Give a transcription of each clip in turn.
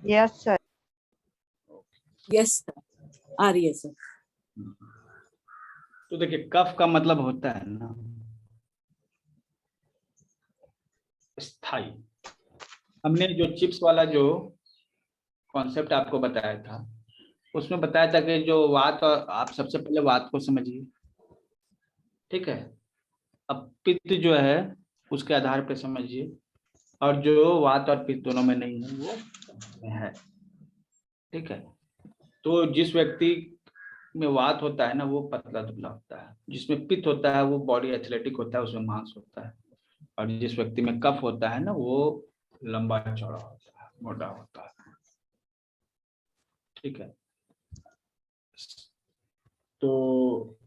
Yes sir. Yes आ रही है sir. तो देखिए कफ का मतलब होता है ना स्थाई। हमने जो चिप्स वाला जो कॉन्सेप्ट आपको बताया था उसमें बताया था कि जो वात, और आप सबसे पहले वात को समझिए, ठीक है। अब पित्त जो है उसके आधार पे समझिए, और जो वात और पित्त दोनों में नहीं है वो है, ठीक है। तो जिस व्यक्ति में वात होता है ना वो पतला दुबला होता है, जिसमें पित्त होता है वो बॉडी एथलेटिक होता है, उसमें मांस होता है, और जिस व्यक्ति में कफ होता है ना वो लंबा चौड़ा होता है, मोटा होता है, ठीक है। तो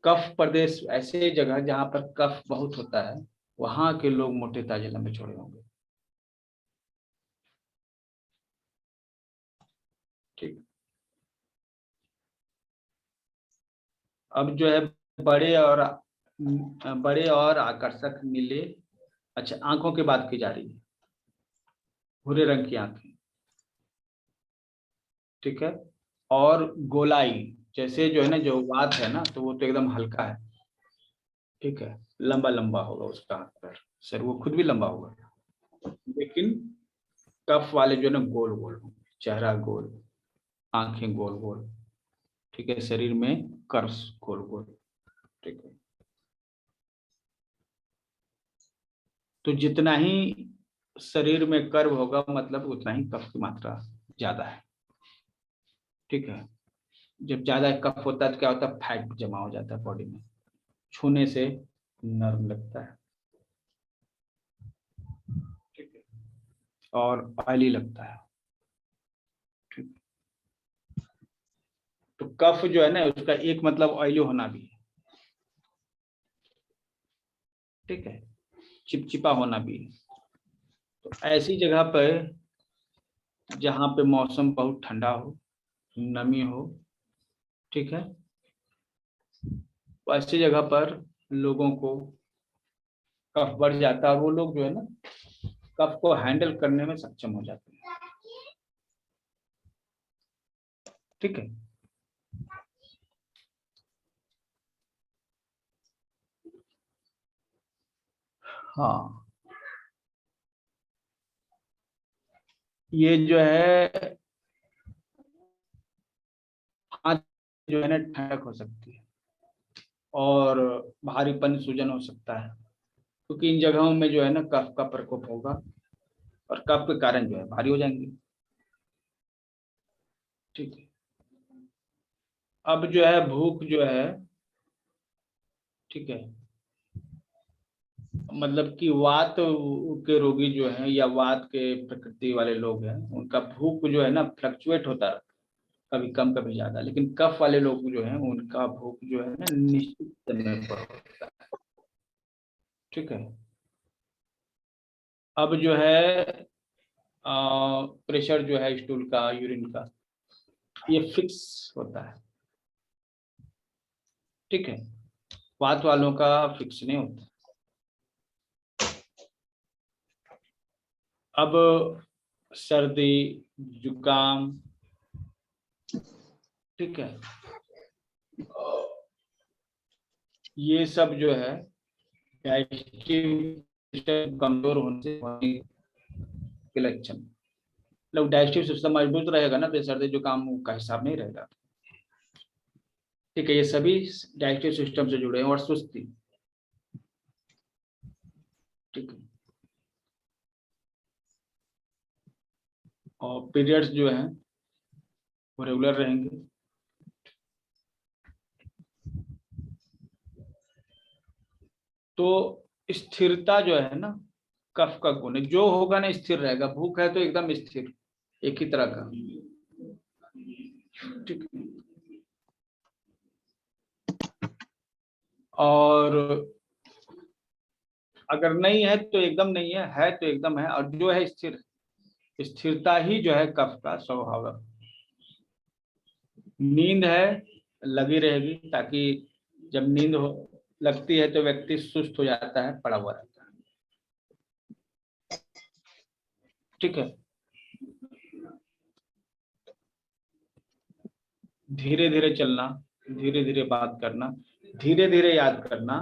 कफ प्रदेश ऐसे जगह जहां पर कफ बहुत होता है वहां के लोग मोटे ताजे लंबे चौड़े होंगे, ठीक। अब जो है बड़े और आकर्षक नीले, अच्छा आंखों की बात की जा रही है, भूरे रंग की आंखें, ठीक है। और गोलाई, जैसे जो है ना जो वात है ना तो वो तो एकदम हल्का है, ठीक है, लंबा लंबा होगा उसका हाथ पैर, सर वो खुद भी लंबा होगा, लेकिन कफ वाले जो है ना गोल गोल होंगे, चेहरा गोल, आंखें गोल गोल, ठीक है, शरीर में कर्व्स गोल गोल, ठीक है। तो जितना ही शरीर में कर्व होगा मतलब उतना ही कफ की मात्रा ज्यादा है, ठीक है। जब ज्यादा कफ होता है तो क्या होता है, फैट जमा हो जाता है बॉडी में, छूने से नर्म लगता है, ठीक है, और ऑयली लगता है, ठीक। तो कफ जो है ना उसका एक मतलब ऑयली होना भी है, ठीक है, चिपचिपा होना भी है। तो ऐसी जगह पर जहाँ पे मौसम बहुत ठंडा हो, नमी हो, ठीक है, तो ऐसी जगह पर लोगों को कफ बढ़ जाता है और वो लोग जो है ना कफ को हैंडल करने में सक्षम हो जाते हैं, ठीक है। हाँ ये जो है हाथ जो है ना ठंडक हो सकती है और भारीपन सूजन हो सकता है, क्योंकि इन जगहों में जो है ना कफ का प्रकोप होगा और कफ के कारण जो है भारी हो जाएंगे, ठीक है। अब जो है भूख जो है, ठीक है, मतलब कि वात के रोगी जो हैं या वात के प्रकृति वाले लोग हैं उनका भूख जो है ना फ्लक्चुएट होता है, कभी कम कभी ज्यादा, लेकिन कफ वाले लोग जो हैं उनका भूख जो है ना निश्चित समय पर होता है, ठीक है। अब जो है प्रेशर जो है स्टूल का, यूरिन का, ये फिक्स होता है, ठीक है, वात वालों का फिक्स नहीं होता। अब सर्दी, जुकाम, ठीक है, ये सब जो है डाइजेस्टिव सिस्टम कमजोर होने के लक्षण, मतलब डाइजेस्टिव सिस्टम मजबूत रहेगा ना तो सर्दी जुकाम का हिसाब नहीं रहेगा, ठीक है। ये सभी डाइजेस्टिव सिस्टम से जुड़े हैं, और सुस्ती, ठीक है, और पीरियड्स जो हैं वो रेगुलर रहेंगे, तो स्थिरता जो है ना कफ का गुण है, जो होगा ना स्थिर रहेगा, भूख है तो एकदम स्थिर एक ही तरह का, ठीक है। और अगर नहीं है तो एकदम नहीं है तो एकदम है, और जो है स्थिर, स्थिरता ही जो है कफ का स्वभाव है। नींद है लगी रहेगी, ताकि जब नींद लगती है तो व्यक्ति सुस्त हो जाता है, पड़ा हुआ रहता है, ठीक है। धीरे धीरे चलना, धीरे धीरे बात करना, धीरे धीरे याद करना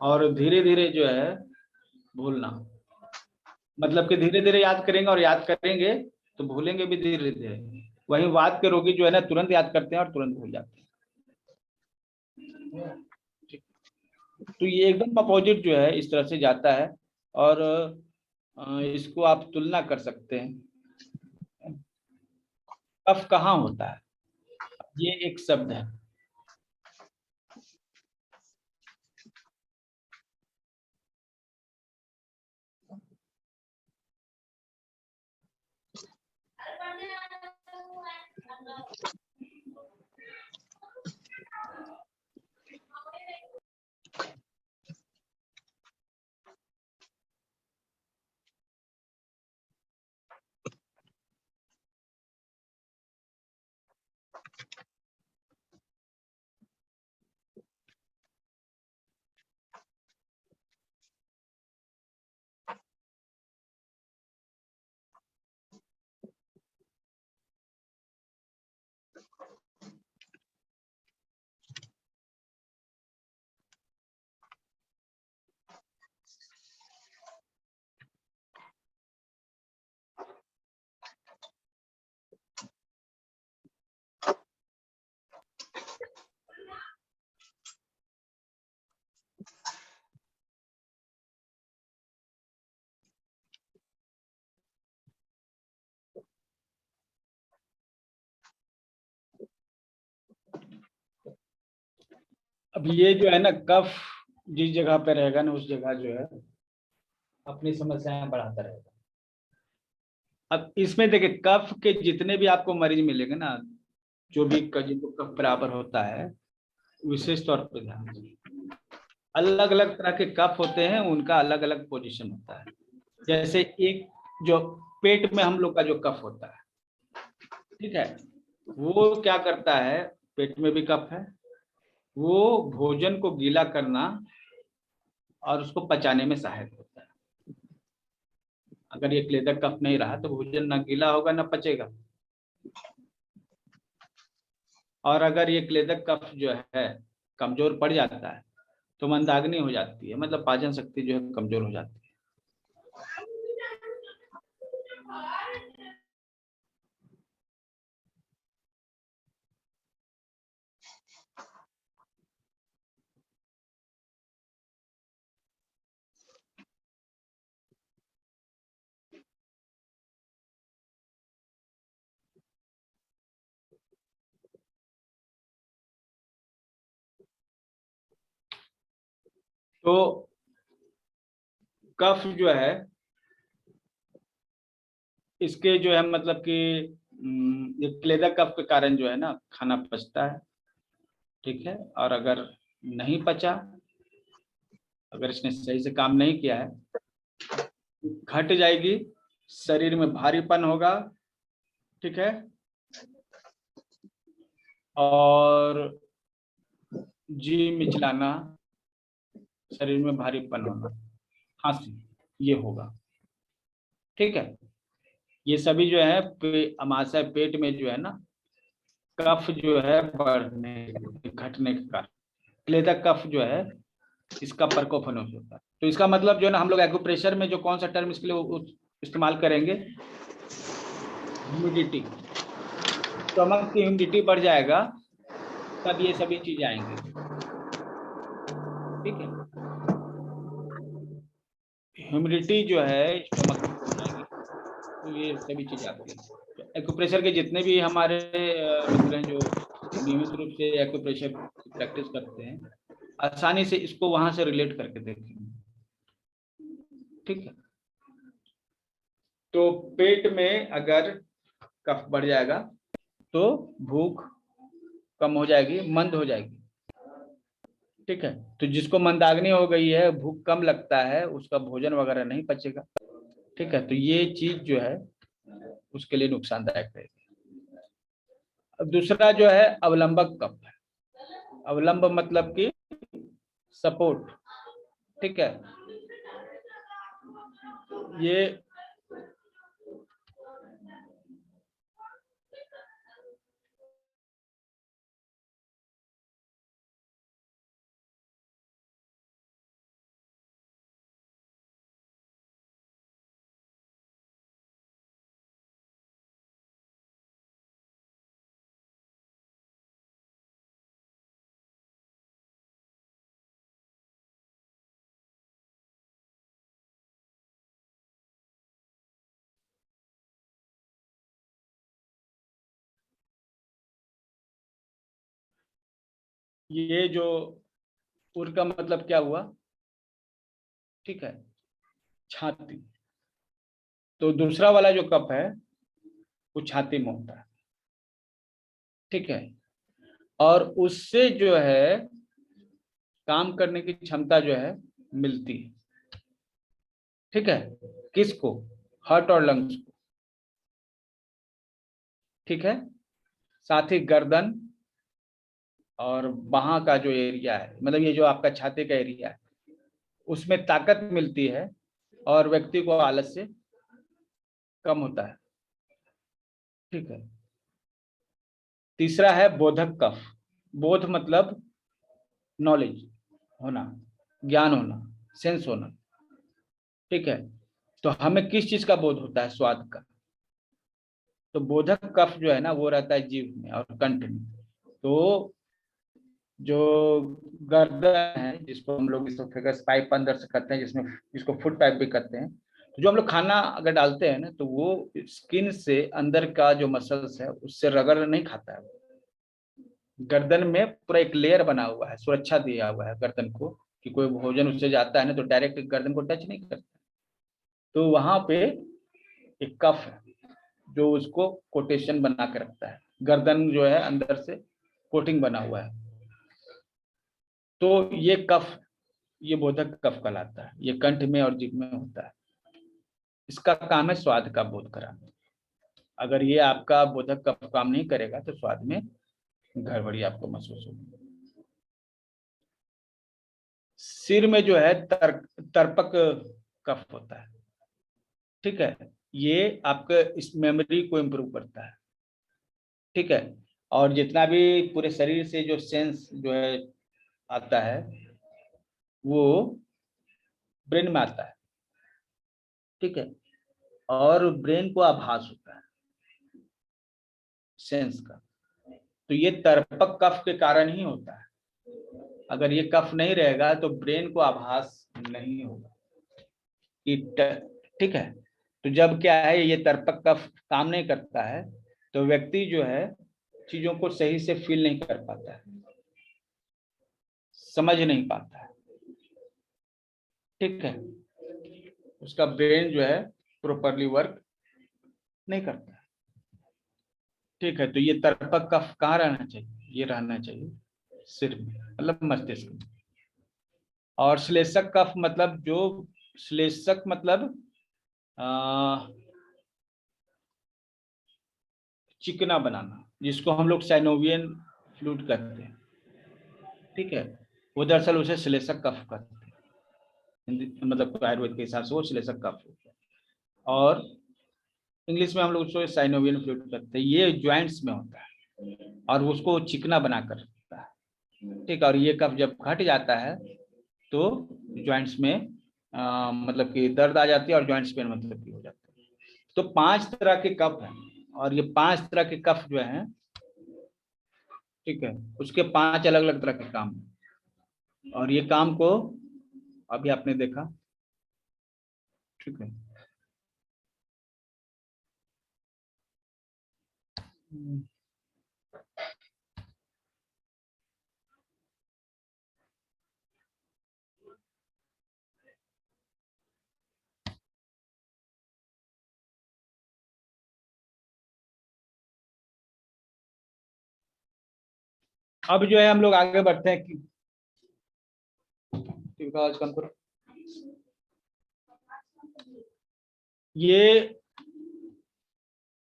और धीरे धीरे जो है भूलना। मतलब कि धीरे धीरे याद करेंगे और याद करेंगे तो भूलेंगे भी धीरे धीरे। वहीं वात के रोगी जो है ना तुरंत याद करते हैं और तुरंत भूल जाते हैं। तो ये एकदम अपोजिट जो है इस तरह से जाता है। और इसको आप तुलना कर सकते हैं। कफ कहाँ होता है, ये एक शब्द है। अब ये जो है ना कफ जिस जगह पे रहेगा ना उस जगह जो है अपनी समस्याएं बढ़ाता रहेगा। अब इसमें देखिए कफ के जितने भी आपको मरीज मिलेंगे ना, जो भी जिनको कफ बराबर होता है, विशेष तौर पर ध्यान दीजिए। अलग अलग तरह के कफ होते हैं, उनका अलग अलग पोजीशन होता है। जैसे एक जो पेट में हम लोग का जो कफ होता है, ठीक है, वो क्या करता है, पेट में भी कफ है, वो भोजन को गीला करना और उसको पचाने में सहायक होता है। अगर ये क्लेदक कफ नहीं रहा तो भोजन ना गीला होगा ना पचेगा। और अगर ये क्लेदक कफ जो है कमजोर पड़ जाता है तो मंदाग्नि हो जाती है, मतलब पाचन शक्ति जो है कमजोर हो जाती है। तो कफ जो है इसके जो है मतलब कि ये क्लेदक कफ के कारण जो है ना खाना पचता है, ठीक है। और अगर नहीं पचा, अगर इसने सही से काम नहीं किया है, घट जाएगी, शरीर में भारीपन होगा, ठीक है, और जी मिचलाना, शरीर में भारीपन होना, खांसी, ये होगा, ठीक है। ये सभी जो है अमाशय पेट में जो है ना कफ जो है बढ़ने घटने के कारण क्लेदक कफ जो है इसका प्रकोप होने से होता है। तो इसका मतलब जो है ना हम लोग एक्यूप्रेशर में जो कौन सा टर्म इसके लिए इस्तेमाल करेंगे, ह्यूमिडिटी। स्टमक की ह्यूमिडिटी बढ़ जाएगा तब ये सभी चीज आएंगी, ठीक है। ह्यूमिडिटी जो है स्टमक में बढ़ जाएगी तो ये सभी चीज आती है। तो एक्यूप्रेशर के जितने भी हमारे मित्र हैं जो नियमित रूप से एक्यूप्रेशर प्रैक्टिस करते हैं, आसानी से इसको वहां से रिलेट करके देखेंगे, ठीक है। तो पेट में अगर कफ बढ़ जाएगा तो भूख कम हो जाएगी, मंद हो जाएगी, ठीक है। तो जिसको मंदाग्नि हो गई है, भूख कम लगता है, उसका भोजन वगैरह नहीं पचेगा, ठीक है। तो ये चीज जो है उसके लिए नुकसानदायक रहेगी। अब दूसरा जो है अवलंबक कफ है। अवलंब मतलब कि सपोर्ट, ठीक है। ये ये जो उर का मतलब क्या हुआ, ठीक है, छाती। तो दूसरा वाला जो कफ है वो छाती में होता है, ठीक है। और उससे जो है काम करने की क्षमता जो है मिलती है, ठीक है। किसको? हार्ट और लंग्स को, ठीक है। साथ ही गर्दन और बाहां का जो एरिया है, मतलब ये जो आपका छाती का एरिया है, उसमें ताकत मिलती है और व्यक्ति को आलस से कम होता है, ठीक है। तीसरा है बोधक कफ। बोध मतलब नॉलेज होना, ज्ञान होना, सेंस होना, ठीक है। तो हमें किस चीज का बोध होता है? स्वाद का। तो बोधक कफ जो है ना वो रहता है जीभ में और कंठ में। तो जो गर्दन है, जिसको हम लोग इसोफेगस पाइप अंदर से करते हैं, जिसमें जिसको फूड पाइप भी करते हैं, तो जो हम लोग खाना अगर डालते हैं ना तो वो स्किन से अंदर का जो मसल्स है उससे रगड़ नहीं खाता है। गर्दन में पूरा एक लेयर बना हुआ है, सुरक्षा दिया हुआ है गर्दन को, कि कोई भोजन उससे जाता है ना तो डायरेक्ट गर्दन को टच नहीं करता। तो वहां पे एक कफ है जो उसको कोटेशन बना के रखता है। गर्दन जो है अंदर से कोटिंग बना हुआ है। तो ये कफ, ये बोधक कफ कहलाता है। ये कंठ में और जीभ में होता है। इसका काम है स्वाद का बोध कराना। अगर ये आपका बोधक कफ काम नहीं करेगा तो स्वाद में गड़बड़ी आपको महसूस होगी। सिर में जो है तर्पक कफ होता है, ठीक है। ये आपके इस मेमोरी को इम्प्रूव करता है, ठीक है। और जितना भी पूरे शरीर से जो सेंस जो है आता है वो ब्रेन में आता है, ठीक है। और ब्रेन को आभास होता है सेंस का। तो ये तर्पक कफ के कारण ही होता है। अगर ये कफ नहीं रहेगा तो ब्रेन को आभास नहीं होगा कि ठीक है। तो जब क्या है, ये तर्पक कफ काम नहीं करता है तो व्यक्ति जो है चीजों को सही से फील नहीं कर पाता है, समझ नहीं पाता है, ठीक है। उसका ब्रेन जो है प्रॉपरली वर्क नहीं करता है, ठीक है। तो ये तर्पक कफ कहाँ रहना चाहिए? ये रहना चाहिए सिर में, मतलब मस्तिष्क में। और श्लेषक कफ मतलब जो, श्लेषक मतलब चिकना बनाना, जिसको हम लोग साइनोवियन फ्लूइड कहते हैं, ठीक है। वो दरअसल उसे श्लेषक कफ कहते हैं, मतलब आयुर्वेद के हिसाब से वो श्लेषक कफ होता है। और इंग्लिश में हम लोग उसको साइनोवियन फ्लूइड कहते हैं। ये ज्वाइंट्स में होता है और उसको चिकना बनाकर रखता है, ठीक है। और ये कफ जब घट जाता है तो ज्वाइंट्स में मतलब कि दर्द आ जाती है और ज्वाइंट्स पेन मतलब कि हो जाता है। तो 5 तरह के कफ हैं और ये 5 तरह के कफ जो हैं, ठीक है, उसके 5 अलग अलग तरह के काम हैं। और ये काम को अभी आपने देखा, ठीक है। अब जो है हम लोग आगे बढ़ते हैं कि ये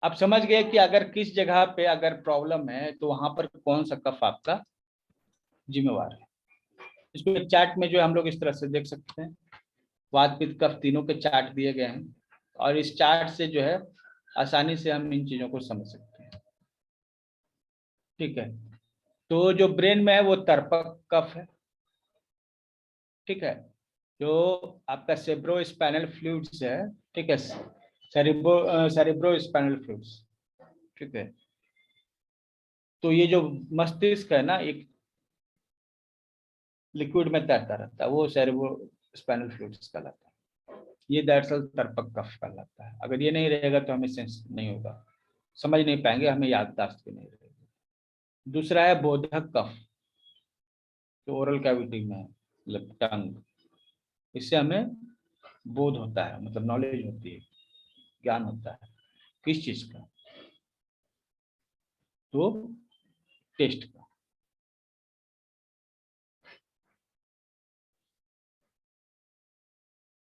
आप समझ गए कि अगर किस जगह पे अगर प्रॉब्लम है तो वहां पर कौन सा कफ आपका जिम्मेवार है। इसको एक चार्ट में जो हम लोग इस तरह से देख सकते हैं। वात पित्त कफ तीनों के चार्ट दिए गए हैं और इस चार्ट से जो है आसानी से हम इन चीजों को समझ सकते हैं, ठीक है। तो जो ब्रेन में है वो तर्पक कफ है, ठीक है। जो आपका सेब्रो स्पाइनल फ्लूइड्स है, ठीक है, सेरिब्रो स्पाइनल फ्लूइड्स, ठीक है। तो ये जो मस्तिष्क है ना, एक लिक्विड में तैरता रहता है, वो सेरिब्रो स्पाइनल फ्लूइड्स कहलाता है। ये दरअसल तर्पक कफ कहलाता है। अगर ये नहीं रहेगा तो हमें सेंस नहीं होगा, समझ नहीं पाएंगे, हमें याददाश्त भी नहीं रहेगी। दूसरा है बोधक कफ। तो ओरल कैविटी में है, मतलब टंग। इससे हमें बोध होता है, मतलब नॉलेज होती है, ज्ञान होता है। किस चीज का? तो टेस्ट का।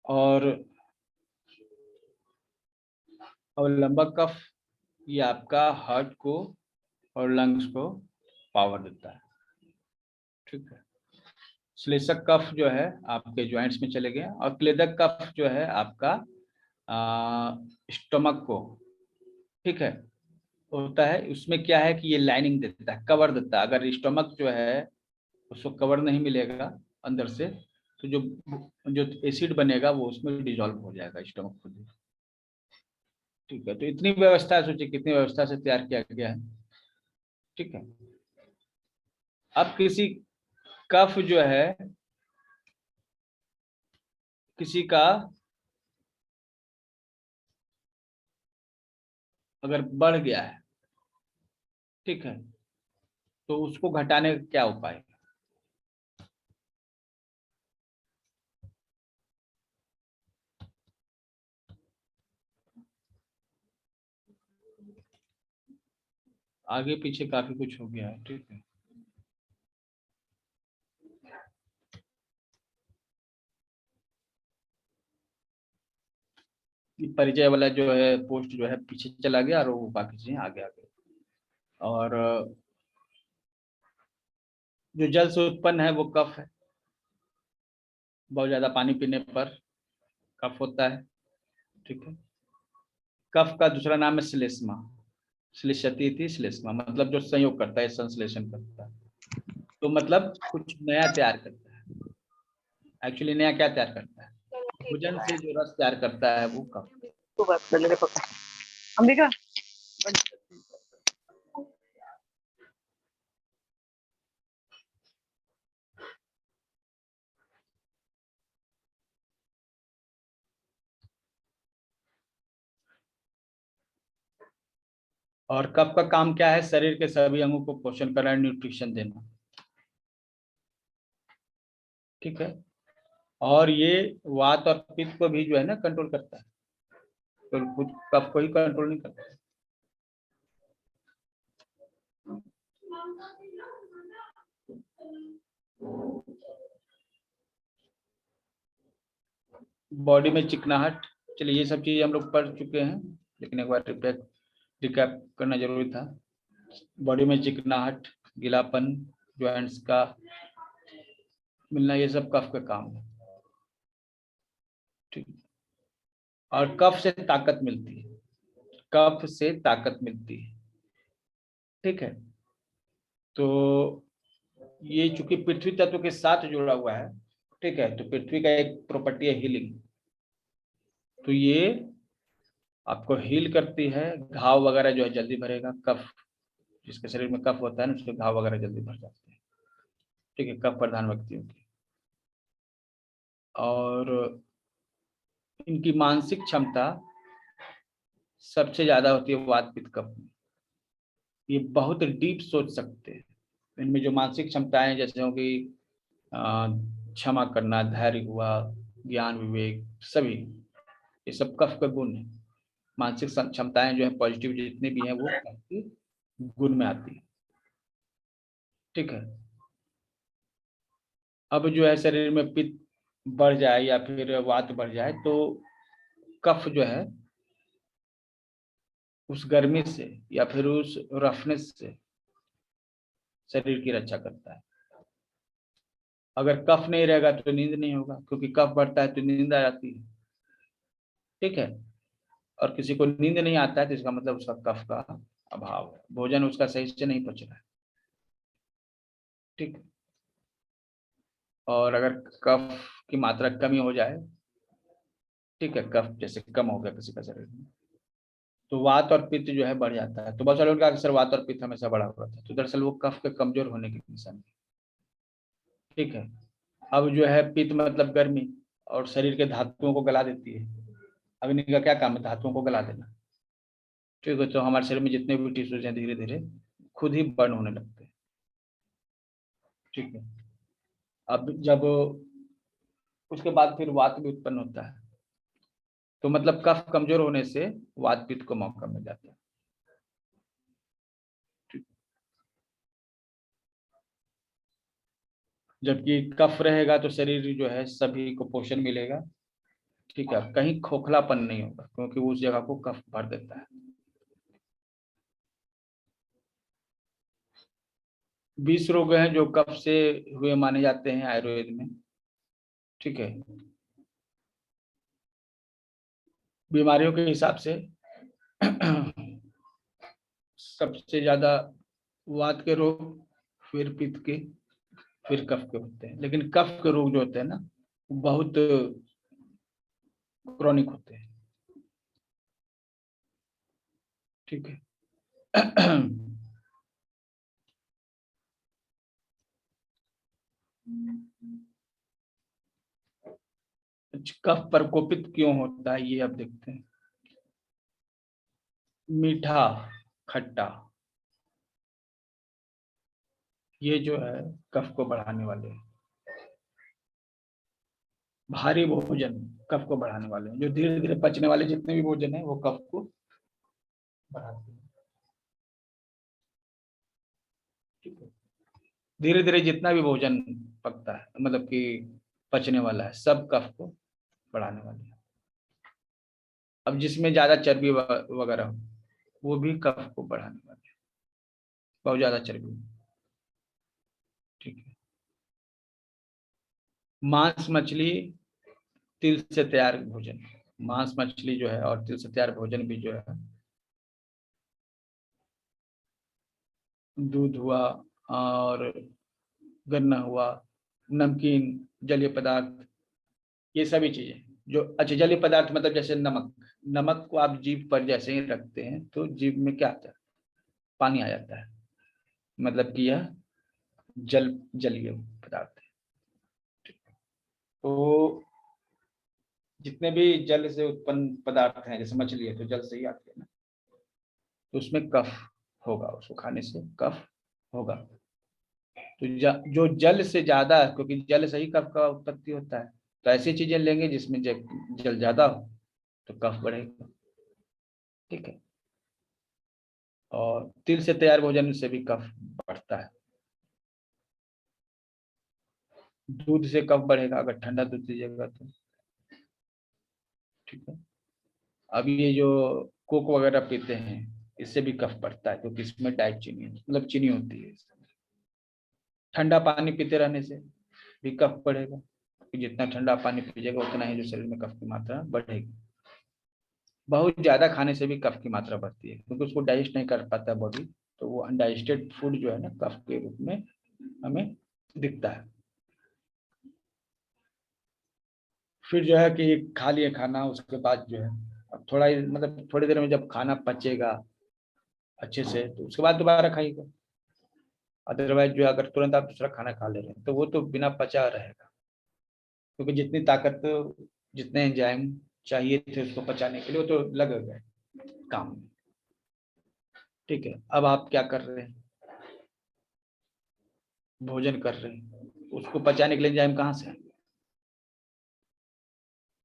और लंबा कफ ये आपका हार्ट को और लंग्स को पावर देता है। ठीक है। श्लेषक कफ जो है आपके जॉइंट्स में चले गए, और क्लेदक कफ जो है आपका स्टमक को, ठीक है, होता है। उसमें क्या है कि ये लाइनिंग देता है, कवर देता है। अगर स्टमक जो है उसको कवर नहीं मिलेगा अंदर से, तो जो जो एसिड बनेगा वो उसमें डिजॉल्व हो जाएगा स्टमक खुद ही। ठीक है। तो इतनी व्यवस्था, सोचिए कितनी व्यवस्था से तैयार किया गया है। ठीक है। अब किसी कफ जो है, किसी का अगर बढ़ गया है, ठीक है, तो उसको घटाने का क्या उपाय है? आगे पीछे काफी कुछ हो गया है। ठीक है। ये परिचय वाला जो है पोस्ट जो है पीछे चला गया, और वो बाकी चीजें आगे आ गई। और जो जल से उत्पन्न है वो कफ है। बहुत ज्यादा पानी पीने पर कफ होता है। ठीक है। कफ का दूसरा नाम है श्लेष्मा। श्लिष्यति थी श्लेष्मा, मतलब जो संयोग करता है, संश्लेषण करता है। तो मतलब कुछ नया तैयार करता है। एक्चुअली नया क्या तैयार करता है? चलो ठीक है, भोजन बाय। से जो रस तैयार करता है वो कफ। तू बात कर ले पापा। अंबिका और कफ का काम क्या है? शरीर के सभी अंगों को पोषण करना, न्यूट्रिशन देना। ठीक है। और ये वात और पित्त को भी जो है ना कंट्रोल करता है, तो खुद कफ को ही कंट्रोल नहीं करता है। बॉडी में चिकनाहट, चलिए ये सब चीज हम लोग पढ़ चुके हैं, लेकिन एक बार रिकैप करना जरूरी था। बॉडी में चिकनाहट, गीलापन, जॉइंट्स का मिलना, ये सब कफ का काम है। ठीक। और कफ से ताकत मिलती है, कफ से ताकत मिलती है। ठीक है। तो ये चूंकि पृथ्वी तत्व के साथ जुड़ा हुआ है, ठीक है, तो पृथ्वी का एक प्रॉपर्टी है हीलिंग। तो ये आपको हील करती है। घाव वगैरह जो है जल्दी भरेगा। कफ, जिसके शरीर में कफ होता है ना, उसके घाव वगैरह जल्दी भर जाते हैं। ठीक है, कफ प्रधान व्यक्तियों की। और इनकी मानसिक क्षमता सबसे ज्यादा होती है वात पित्त कफ में। ये बहुत डीप सोच सकते हैं। इनमें जो मानसिक क्षमताएं जैसे हो कि क्षमा करना, धैर्य हुआ, ज्ञान, विवेक, सभी ये सब कफ का गुण है। मानसिक क्षमताएं जो है पॉजिटिव जितने भी हैं वो कफ के गुण में आती है। ठीक है। अब जो है शरीर में पित्त बढ़ जाए या फिर वात बढ़ जाए, तो कफ जो है उस गर्मी से या फिर उस रफनेस से शरीर की रक्षा करता है। अगर कफ नहीं रहेगा तो नींद नहीं होगा, क्योंकि कफ बढ़ता है तो नींद आ जाती है। ठीक है। और किसी को नींद नहीं आता है तो इसका मतलब उसका कफ का अभाव है, भोजन उसका सही से नहीं पच रहा है। ठीक है। और अगर कफ की मात्रा कमी हो जाए, ठीक है, कफ जैसे कम हो गया किसी का शरीर में, तो वात और पित्त जो है बढ़ जाता है। तो बहुत सारे लोगों का अक्सर वात और पित्त हमेशा बढ़ा हुआ था, तो दरअसल वो कफ के कमजोर होने की निशानी है। ठीक है। अब जो है पित्त मतलब गर्मी, और शरीर के धातुओं को गला देती है। अग्नि का क्या काम है? धातुओं को गला देना। ठीक है। तो हमारे शरीर में जितने भी टिश्यूज हैं धीरे धीरे खुद ही बर्न होने लगते हैं। ठीक है। अब जब उसके बाद फिर वात भी उत्पन्न होता है, तो मतलब कफ कमजोर होने से वात पित्त को मौका मिल जाता है। जबकि कफ रहेगा तो शरीर जो है सभी को पोषण मिलेगा, ठीक है, कहीं खोखलापन नहीं होगा क्योंकि उस जगह को कफ भर देता है। 20 रोग हैं जो कफ से हुए माने जाते हैं आयुर्वेद में, ठीक है। बीमारियों के हिसाब से सबसे ज्यादा वात के रोग, फिर पित्त के, फिर कफ के होते हैं। लेकिन कफ के रोग जो होते हैं ना, बहुत क्रॉनिक होते हैं, ठीक है। कफ प्रकोपित क्यों होता है ये अब देखते हैं। मीठा, खट्टा, ये जो है कफ को बढ़ाने वाले हैं। भारी भोजन कफ को बढ़ाने वाले हैं। जो धीरे धीरे पचने वाले जितने भी भोजन है वो कफ को बढ़ाते हैं, ठीक है। धीरे धीरे जितना भी भोजन पकता है, मतलब कि पचने वाला है, सब कफ को बढ़ाने वाले हैं। अब जिसमें ज्यादा चर्बी वगैरह हो, वो भी कफ को बढ़ाने वाले हैं, बहुत ज्यादा चर्बी, ठीक है। मांस मछली, तिल से तैयार भोजन, मांस मछली जो है और तिल से तैयार भोजन भी जो है, दूध हुआ और गन्ना हुआ, नमकीन, जलीय पदार्थ, ये सभी चीजें जो, अच्छा जलीय पदार्थ मतलब जैसे नमक, नमक को आप जीभ पर जैसे ही रखते हैं तो जीभ में क्या आता है, पानी आ जाता है, मतलब कि यह जलीय पदार्थ है। तो जितने भी जल से उत्पन्न पदार्थ हैं, जैसे मछली है तो जल से ही आती है ना, तो उसमें कफ होगा, उसको खाने से कफ होगा। तो जो जल से ज्यादा है, क्योंकि जल से ही कफ का उत्पत्ति होता है, तो ऐसी चीजें लेंगे जिसमें जल ज्यादा हो तो कफ बढ़ेगा, ठीक है। और तिल से तैयार भोजन से भी कफ बढ़ता है। दूध से कफ बढ़ेगा अगर ठंडा दूध दीजिएगा तो, ठीक है। अब ये जो कोक वगैरह पीते हैं, इससे भी कफ बढ़ता है क्योंकि इसमें डाइट चीनी मतलब चीनी होती है। ठंडा पानी पीते रहने से भी कफ बढ़ेगा, कि जितना ठंडा पानी पीजिएगा उतना ही जो शरीर में कफ की मात्रा बढ़ेगी। बहुत ज्यादा खाने से भी कफ की मात्रा बढ़ती है क्योंकि उसको डाइजेस्ट नहीं कर पाता बॉडी, तो वो अनडाइजेस्टेड फूड जो है ना कफ के रूप में हमें दिखता है। फिर जो है कि खा लिए खाना, उसके बाद जो है अब थोड़ा मतलब थोड़ी देर में जब खाना पचेगा अच्छे से तो उसके बाद दोबारा खाइएगा। अदरवाइज जो है अगर तुरंत आप दूसरा खाना खा ले रहे हैं तो वो तो बिना पचा रहेगा, क्योंकि जितनी ताकत, जितने एंजाइम चाहिए थे उसको पचाने के लिए वो तो लग गए काम में, ठीक है। अब आप क्या कर रहे हैं, भोजन कर रहे हैं, उसको पचाने के लिए एंजाइम कहाँ से,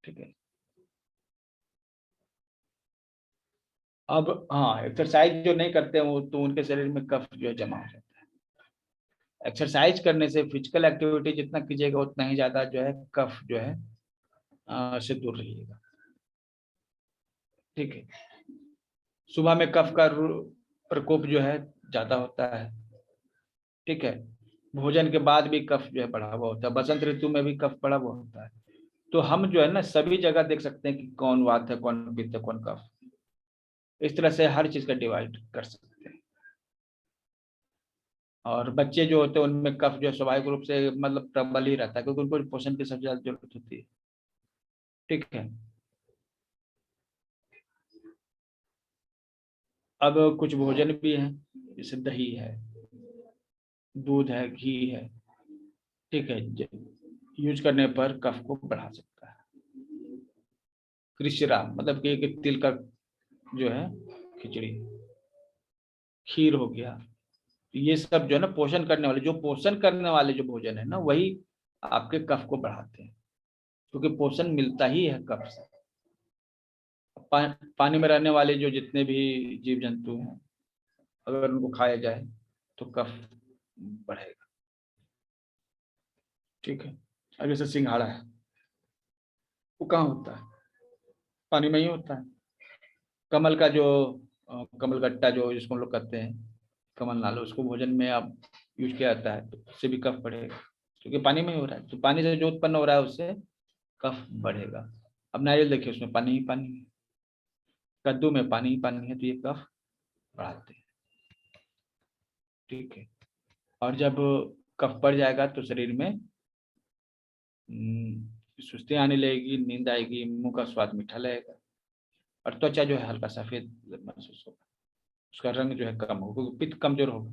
ठीक है। अब हाँ, एक्सरसाइज जो नहीं करते हैं वो तो उनके शरीर में कफ जो है जमा हो जाता है। एक्सरसाइज करने से, फिजिकल एक्टिविटी जितना कीजिएगा उतना ही ज्यादा जो है कफ जो है से दूर रहिएगा, ठीक है। सुबह में कफ का प्रकोप जो है ज्यादा होता है, ठीक है। भोजन के बाद भी कफ जो है बढ़ा हुआ होता है, बसंत ऋतु में भी कफ बढ़ा हुआ होता है। तो हम जो है ना सभी जगह देख सकते हैं कि कौन वात है, कौन पित्त है, कौन कफ, इस तरह से हर चीज का डिवाइड कर सकते हैं। और बच्चे जो होते हैं उनमें कफ जो है स्वाभाविक रूप से मतलब प्रबल ही रहता है क्योंकि उनको पोषण की सबसे ज्यादा जरूरत होती है, ठीक है। अब कुछ भोजन भी है, जैसे दही है, दूध है, घी है, ठीक है, यूज करने पर कफ को बढ़ा सकता है। कृष्णा मतलब कि एक तिल का जो है खिचड़ी, खीर हो गया, ये सब जो है ना पोषण करने वाले, जो पोषण करने वाले जो भोजन है ना वही आपके कफ को बढ़ाते हैं, क्योंकि पोषण मिलता ही है कफ से। पानी में रहने वाले जो जितने भी जीव जंतु हैं, अगर उनको खाया जाए तो कफ बढ़ेगा। ठीक है। अब जैसे सिंघाड़ा है, वो कहाँ होता है? पानी में ही होता है। कमल का जो कमल गट्टा जो जिसको हम लोग कहते हैं कमल नाल, उसको भोजन में अब यूज किया जाता है, तो उससे भी कफ बढ़ेगा, क्योंकि पानी में ही हो रहा है। तो पानी से जो उत्पन्न हो रहा है उससे कफ बढ़ेगा। अब नारियल देखिए, उसमें पानी ही पानी है, कद्दू में पानी ही पानी है, तो ये कफ बढ़ाते हैं। ठीक है। और जब कफ बढ़ जाएगा तो शरीर में सुस्ती आने लगेगी, नींद आएगी, मुंह का स्वाद मीठा लगेगा, और त्वचा जो है हल्का सफेद महसूस होगा, उसका रंग जो है कम होगा, क्योंकि पित्त कमजोर होगा।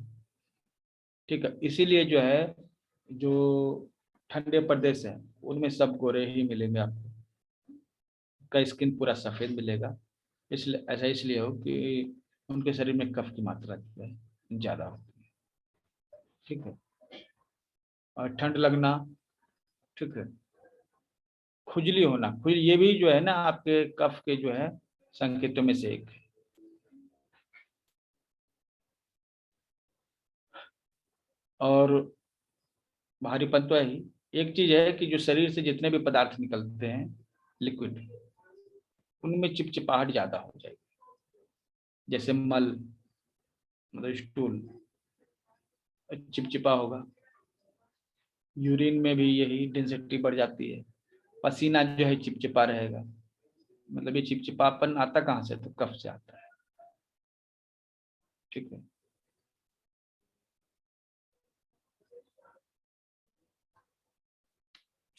ठीक है। इसीलिए जो है, जो ठंडे प्रदेश है उनमें सब गोरे ही मिलेंगे आपको, का स्किन पूरा सफेद मिलेगा। इसलिए ऐसा इसलिए हो कि उनके शरीर में कफ की मात्रा जो है ज्यादा होती है। ठीक है। और ठंड लगना, ठीक है, खुजली होना, ये भी जो है ना आपके कफ के जो है संकेतों में से एक है। और भारीपन तो है ही। एक चीज है कि जो शरीर से जितने भी पदार्थ निकलते हैं लिक्विड, उनमें चिपचिपाहट ज्यादा हो जाएगी। जैसे मल, मतलब स्टूल चिपचिपा होगा, यूरिन में भी यही डेंसिटी बढ़ जाती है, पसीना जो है चिपचिपा रहेगा। मतलब ये चिपचिपापन आता कहाँ से? तो कफ से आता है। ठीक है।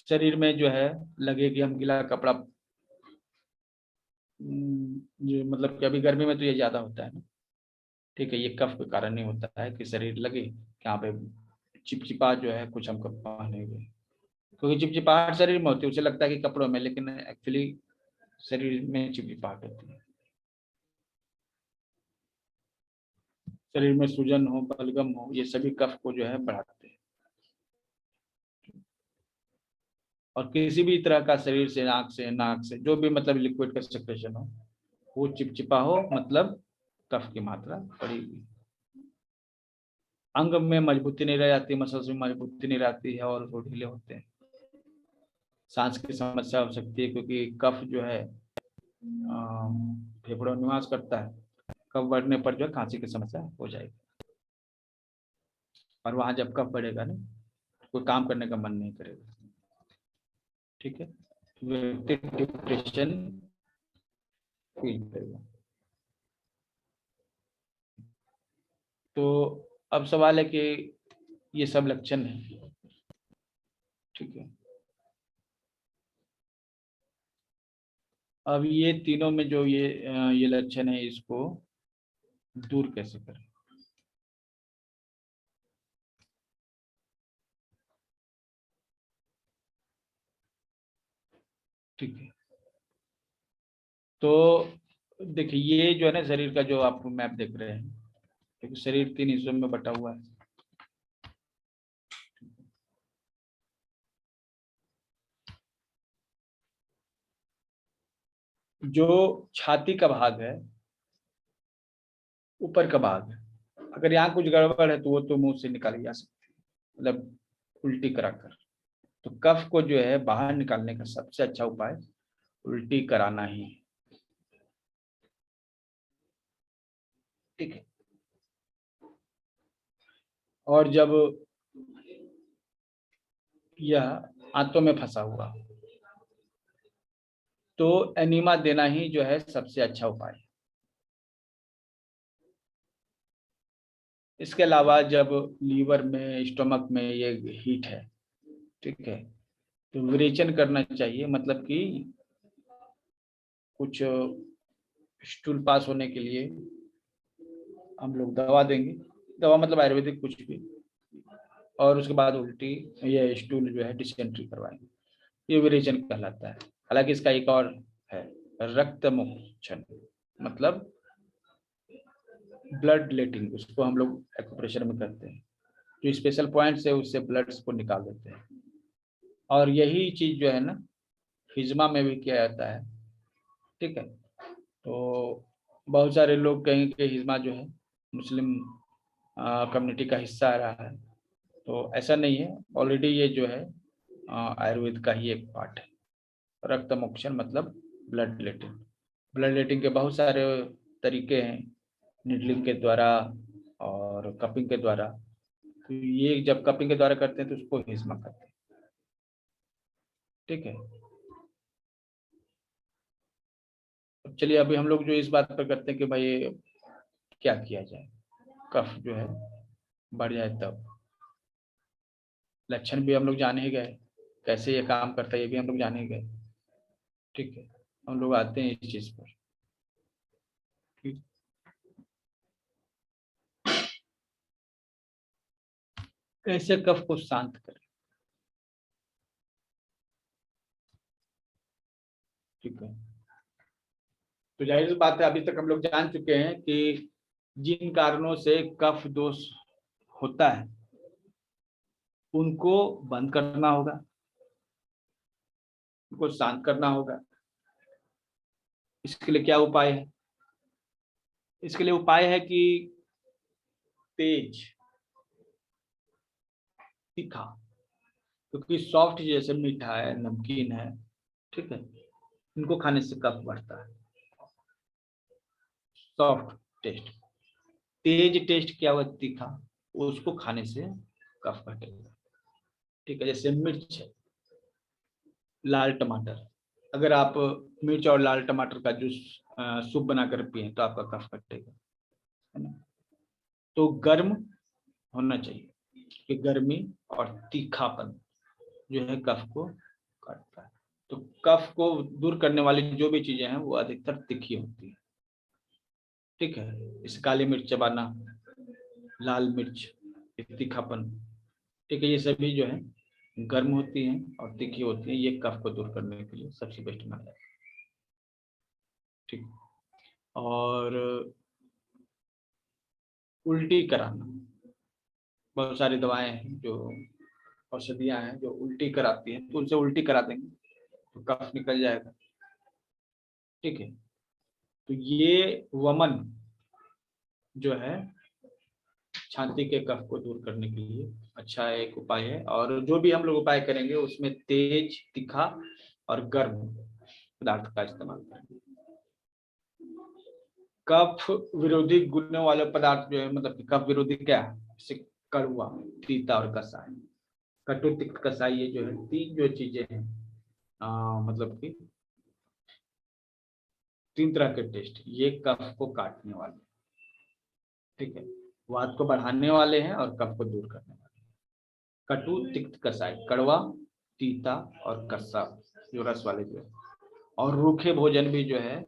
शरीर में जो है लगे कि हम गीला कपड़ा, जो मतलब कि अभी गर्मी में तो ये ज्यादा होता है ना। ठीक है। ये कफ के कारण नहीं होता है कि शरीर लगे कि यहाँ पे चिपचिपा जो है कुछ हम पहने हुए, क्योंकि चिपचिपाहट शरीर में होती है, उसे लगता है कि कपड़ों में, लेकिन एक्चुअली शरीर में चिपचिपाहट होती है। शरीर में सूजन हो, बलगम हो, ये सभी कफ को जो है बढ़ाते हैं। और किसी भी तरह का शरीर से, नाक से जो भी मतलब लिक्विड का सेक्रेशन हो, वो चिपचिपा हो, मतलब कफ की मात्रा बढ़ी हुई। अंग में मजबूती नहीं रह जाती, मसल्स में मजबूती नहीं रहती है, और वो ढीले होते हैं। सांस की समस्या हो सकती है, क्योंकि कफ जो है फेफड़ों में निवास करता है। कफ बढ़ने पर जो है खांसी की समस्या हो जाएगी, और वहां जब कफ बढ़ेगा ना, कोई काम करने का मन नहीं करेगा। ठीक है। व्यक्ति डिप्रेशन फील करेगा। तो अब सवाल है कि ये सब लक्षण है। ठीक है। अब ये तीनों में जो ये लक्षण है, इसको दूर कैसे करें? ठीक है। तो देखिए, ये जो है ना शरीर का जो आप मैप देख रहे हैं, क्योंकि शरीर 3 हिस्सों में बटा हुआ है। जो छाती का भाग है, ऊपर का भाग है, अगर यहाँ कुछ गड़बड़ है तो वो तो मुंह से निकाली जा सकती है, मतलब उल्टी कराकर। तो कफ को जो है बाहर निकालने का सबसे अच्छा उपाय उल्टी कराना ही है। ठीक है। और जब यह आंतों में फंसा हुआ, तो एनीमा देना ही जो है सबसे अच्छा उपाय है। इसके अलावा जब लीवर में, स्टोमक में ये हीट है, ठीक है, तो विरेचन करना चाहिए, मतलब कि कुछ स्टूल पास होने के लिए हम लोग दवा देंगे, दवा मतलब आयुर्वेदिक कुछ भी, और उसके बाद उल्टी या स्टूल जो है डिसेंट्री करवाएंगे। ये विरेचन कहलाता है। हालांकि इसका एक और है, रक्त मोक्षण, मतलब ब्लड लेटिंग, उसको हम लोग एक्यूप्रेशर में करते हैं। जो स्पेशल पॉइंट्स है उससे ब्लड्स को निकाल देते हैं। और यही चीज जो है ना हिजमा में भी किया जाता है। ठीक है, तो बहुत सारे लोग कहेंगे कि हिजमा जो है मुस्लिम कम्युनिटी का हिस्सा रहा है, तो ऐसा नहीं है। ऑलरेडी ये जो है आयुर्वेद का ही एक पार्ट है। रक्त मोक्षण मतलब ब्लड लेटिंग। ब्लड लेटिंग के बहुत सारे तरीके हैं, निडलिंग के द्वारा और कपिंग के द्वारा। तो ये जब कपिंग के द्वारा करते हैं तो उसको हिजमा कहते हैं। ठीक है, अब चलिए अभी हम लोग जो इस बात पर करते हैं कि भाई क्या किया जाए, कफ जो है बढ़ जाए तब। लक्षण भी हम लोग जाने ही गए, कैसे ये काम करता है ये भी हम लोग जाने ही गए। ठीक है, हम लोग आते हैं इस चीज पर। ठीक, कैसे कफ को शांत करें। ठीक है, तो जाहिर सी बात है अभी तक हम लोग जान चुके हैं कि जिन कारणों से कफ दोष होता है उनको बंद करना होगा, उनको शांत करना होगा। इसके लिए क्या उपाय है? इसके लिए उपाय है कि तेज तीखा, क्योंकि सॉफ्ट जैसे मीठा है, नमकीन है, ठीक है, इनको खाने से कफ बढ़ता है। सॉफ्ट टेस्ट, तेज टेस्ट क्या हुआ, तीखा, उसको खाने से कफ घटेगा। ठीक है, जैसे मिर्च है, लाल टमाटर, अगर आप मिर्च और लाल टमाटर का जूस सूप बनाकर पिए तो आपका कफ कटेगा, है ना। तो गर्म होना चाहिए, कि गर्मी और तीखापन जो है कफ को काटता है। तो कफ को दूर करने वाली जो भी चीजें हैं वो अधिकतर तीखी होती है। ठीक है, इस काली मिर्च चबाना, लाल मिर्च, तीखापन, ठीक है, ये सभी जो है गर्म होती हैं और तीखी होती हैं। ये कफ को दूर करने के लिए सबसे बेस्ट माना जाता है। ठीक, और उल्टी कराना, बहुत सारी दवाएं हैं जो औषधियां हैं जो उल्टी कराती हैं, तो उनसे उल्टी करा देंगे तो कफ निकल जाएगा। ठीक है, तो ये वमन जो है छाती के कफ को दूर करने के लिए अच्छा एक उपाय है। और जो भी हम लोग उपाय करेंगे उसमें तेज, तीखा और गर्म पदार्थ का इस्तेमाल करेंगे। कफ विरोधी गुणों वाले पदार्थ जो है, मतलब कि कफ विरोधी क्या है, जैसे कड़वा, तीता और कसाई। कटु, तिक्त, कसाई, ये जो है तीन जो चीजें हैं, मतलब कि तीन तरह के टेस्ट, ये कफ को काटने वाले, ठीक है, वात को बढ़ाने वाले हैं और कफ को दूर करने वाले। कटु, तिक्त, कसाई, कड़वा, तीता और कस्सा, जो रस वाले जो है। और रूखे भोजन भी जो है,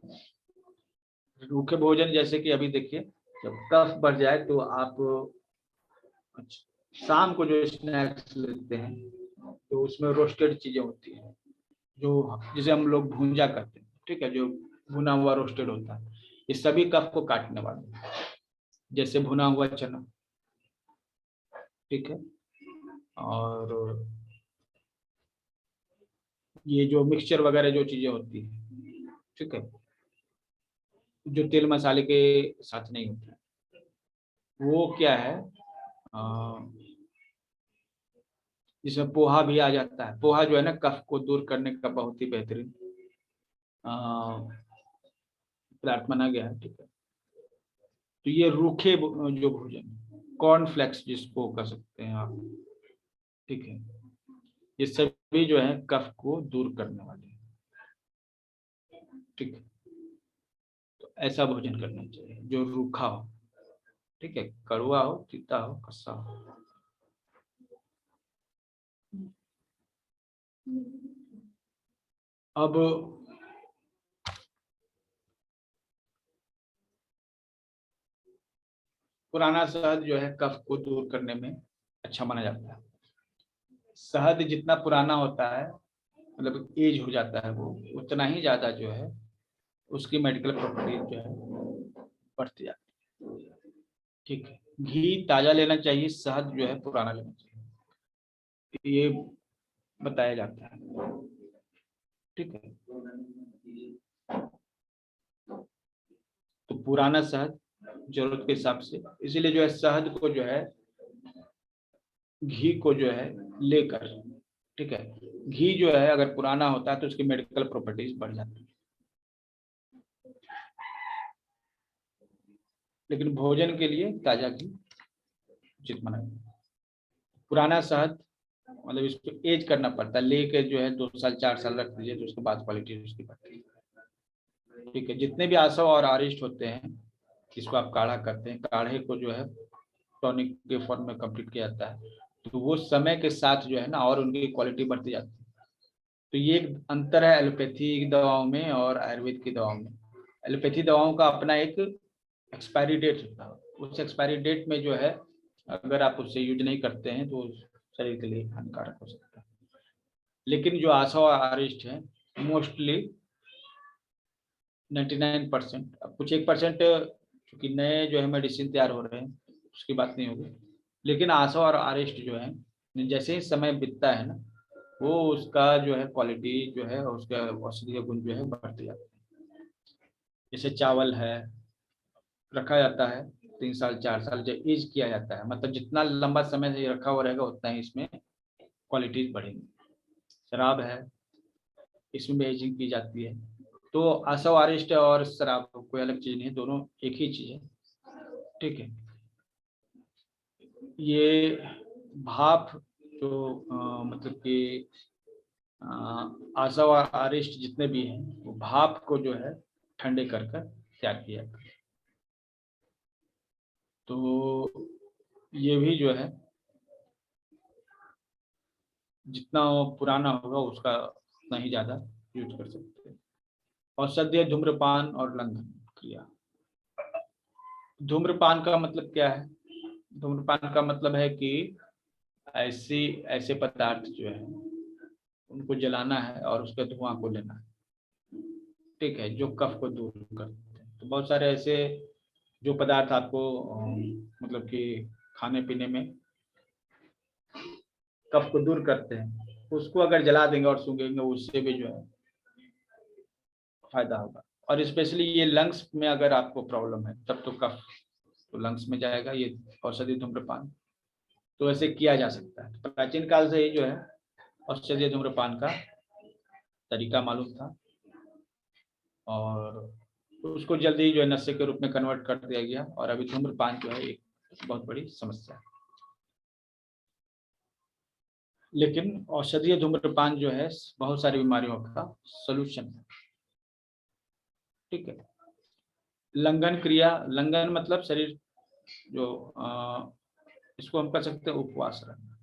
रूखे भोजन जैसे कि अभी देखिए जब कफ बढ़ जाए तो आप शाम को जो स्नैक्स लेते हैं तो उसमें रोस्टेड चीजें होती हैं, जो जिसे हम लोग भूंजा करते हैं, ठीक है, जो भुना हुआ रोस्टेड होता है, ये सभी कफ को काटने वाले हैं। जैसे भुना हुआ चना, ठीक है, और ये जो मिक्सचर वगैरह जो चीजें होती है, ठीक है, जो तेल मसाले के साथ नहीं होती, वो क्या है, जिसमें पोहा भी आ जाता है। पोहा जो है ना कफ को दूर करने का बहुत ही बेहतरीन पदार्थ माना गया है। ठीक है, तो ये रूखे जो भोजन, कॉर्नफ्लेक्स जिसको कह सकते हैं आप, ठीक है, ये सभी जो है कफ को दूर करने वाले हैं। ठीक है, तो ऐसा भोजन करना चाहिए जो रूखा हो, ठीक है, कड़वा हो, तीता हो, कस्सा हो। अब पुराना शहद जो है कफ को दूर करने में अच्छा माना जाता है। शहद जितना पुराना होता है, मतलब एज हो जाता है वो, उतना ही ज्यादा जो है उसकी मेडिकल प्रॉपर्टी जो है बढ़ती जाती है। ठीक है, घी ताजा लेना चाहिए, शहद जो है पुराना लेना चाहिए। ये बताया जाता है। ठीक है, तो पुराना शहद जरूरत के हिसाब से, इसीलिए जो है शहद को जो है घी को जो है लेकर, ठीक है, घी जो है अगर पुराना होता है तो उसकी मेडिकल प्रॉपर्टीज बढ़ जाती है। लेकिन भोजन के लिए ताजा घी उचित माना जाता है। पुराना शहद मतलब इसको एज करना पड़ता है, लेके जो है 2 साल 4 साल रख दीजिए तो उसके बाद क्वालिटी उसकी बढ़ती है। ठीक है, जितने भी आसव और आरिष्ट होते हैं इसको आप काढ़ा करते हैं, काढ़े को जो है टॉनिक के फॉर्म में कंप्लीट किया जाता है, तो वो समय के साथ जो है ना और उनकी क्वालिटी बढ़ती जाती है। तो ये एक अंतर है एलोपैथी दवाओं में और आयुर्वेद की दवाओं में। एलोपैथी दवाओं का अपना एक एक्सपायरी डेट होता है, उस एक्सपायरी डेट में जो है अगर आप उससे यूज नहीं करते हैं तो शरीर के लिए हानिकारक हो सकता है। लेकिन जो आशा और आरिष्ट है मोस्टली 99%, अब कुछ 1% क्योंकि नए जो है मेडिसिन तैयार हो रहे हैं उसकी बात नहीं होगी, लेकिन आशा और आरिष्ट जो है जैसे ही समय बीतता है ना वो उसका जो है क्वालिटी जो है उसका औषधीय गुण जो है बढ़ते जाते हैं। जैसे चावल है रखा जाता है 3 साल 4 साल, जब एज किया जाता है मतलब जितना लंबा समय से रखा हुआ रहेगा उतना ही इसमें क्वालिटीज बढ़ेंगी। शराब है इसमें एजिंग की जाती है, तो आशा आरिष्ट और शराब कोई अलग चीज नहीं है, दोनों एक ही चीज है। ठीक है, ये भाप जो मतलब कि आशा और आरिष्ट जितने भी हैं वो भाप को जो है ठंडे कर कर तैयार किया जाता है। तो ये भी जो है जितना पुराना होगा उसका उतना ही ज्यादा यूज कर सकते हैं। औषधीय धूम्रपान और लंघन क्रिया। धूम्रपान का मतलब क्या है? धूम्रपान का मतलब है कि ऐसे पदार्थ जो है उनको जलाना है और उसके धुआं को लेना है। ठीक है, जो कफ को दूर करते हैं। तो बहुत सारे ऐसे जो पदार्थ आपको मतलब कि खाने पीने में कफ को दूर करते हैं उसको अगर जला देंगे और सूंघेंगे उससे भी जो है फायदा होगा। और स्पेशली ये लंग्स में अगर आपको प्रॉब्लम है तब तो कफ तो लंग्स में जाएगा, ये औषधि धूम्रपान तो ऐसे किया जा सकता है। तो प्राचीन काल से ही जो है औषधीय धूम्रपान का तरीका मालूम था और उसको जल्दी ही जो है नशे के रूप में कन्वर्ट कर दिया गया और अभी धूम्रपान जो है एक बहुत बड़ी समस्या है। लेकिन औषधीय धूम्रपान जो है बहुत सारी बीमारियों का सलूशन है। ठीक है, लंघन क्रिया, लंघन मतलब शरीर जो इसको हम कर सकते हैं उपवास रहना।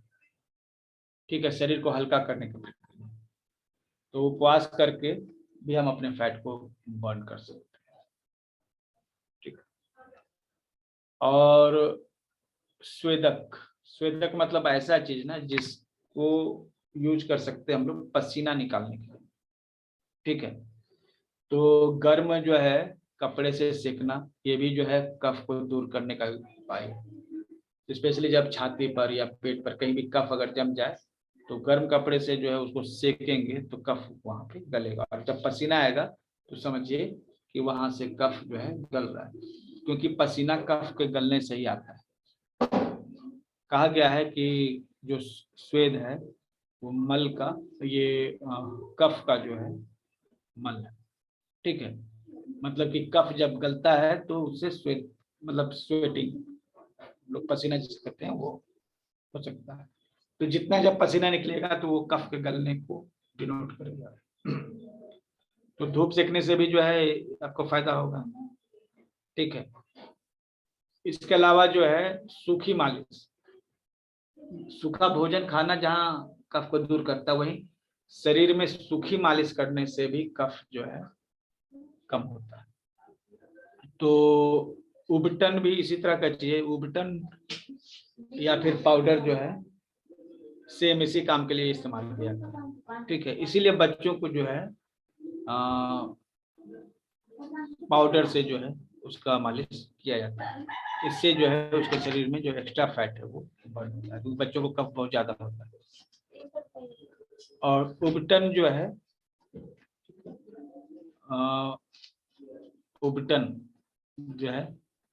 ठीक है, शरीर को हल्का करने की प्रक्रिया, तो उपवास करके भी हम अपने फैट को बर्न कर सकते हैं। ठीक, और स्वेदक, स्वेदक मतलब ऐसा चीज ना जिसको यूज कर सकते हैं हम लोग पसीना निकालने के लिए। ठीक है, तो गर्म जो है कपड़े से सेकना ये भी जो है कफ को दूर करने का उपाय है। स्पेशली जब छाती पर या पेट पर कहीं भी कफ अगर जम जाए तो गर्म कपड़े से जो है उसको सेकेंगे तो कफ वहां पे गलेगा और जब पसीना आएगा तो समझिए कि वहां से कफ जो है गल रहा है, क्योंकि पसीना कफ के गलने से ही आता है। कहा गया है कि जो स्वेद है वो मल का ये कफ का जो है मल है। ठीक है, मतलब कि कफ जब गलता है तो उससे स्वेट मतलब स्वेटिंग लोग पसीना जिसे कहते हैं वो हो सकता है। तो जितना जब पसीना निकलेगा तो वो कफ के गलने को डिनोट करेगा। तो धूप सेकने से भी जो है आपको फायदा होगा। ठीक है, इसके अलावा जो है सूखी मालिश, सूखा भोजन खाना जहाँ कफ को दूर करता है वहीं शरीर में सूखी मालिश करने से भी कफ जो है कम होता है। तो उबटन भी इसी तरह का चाहिए, उबटन या फिर पाउडर जो है सेम इसी काम के लिए इस्तेमाल किया जाता है। ठीक है, इसीलिए बच्चों को जो है पाउडर से जो है उसका मालिश किया जाता है। इससे जो है उसके शरीर में जो एक्स्ट्रा फैट है वो बढ़ जाता है, क्योंकि बच्चों को कफ बहुत ज्यादा होता है। और उबटन जो है उबटन जो है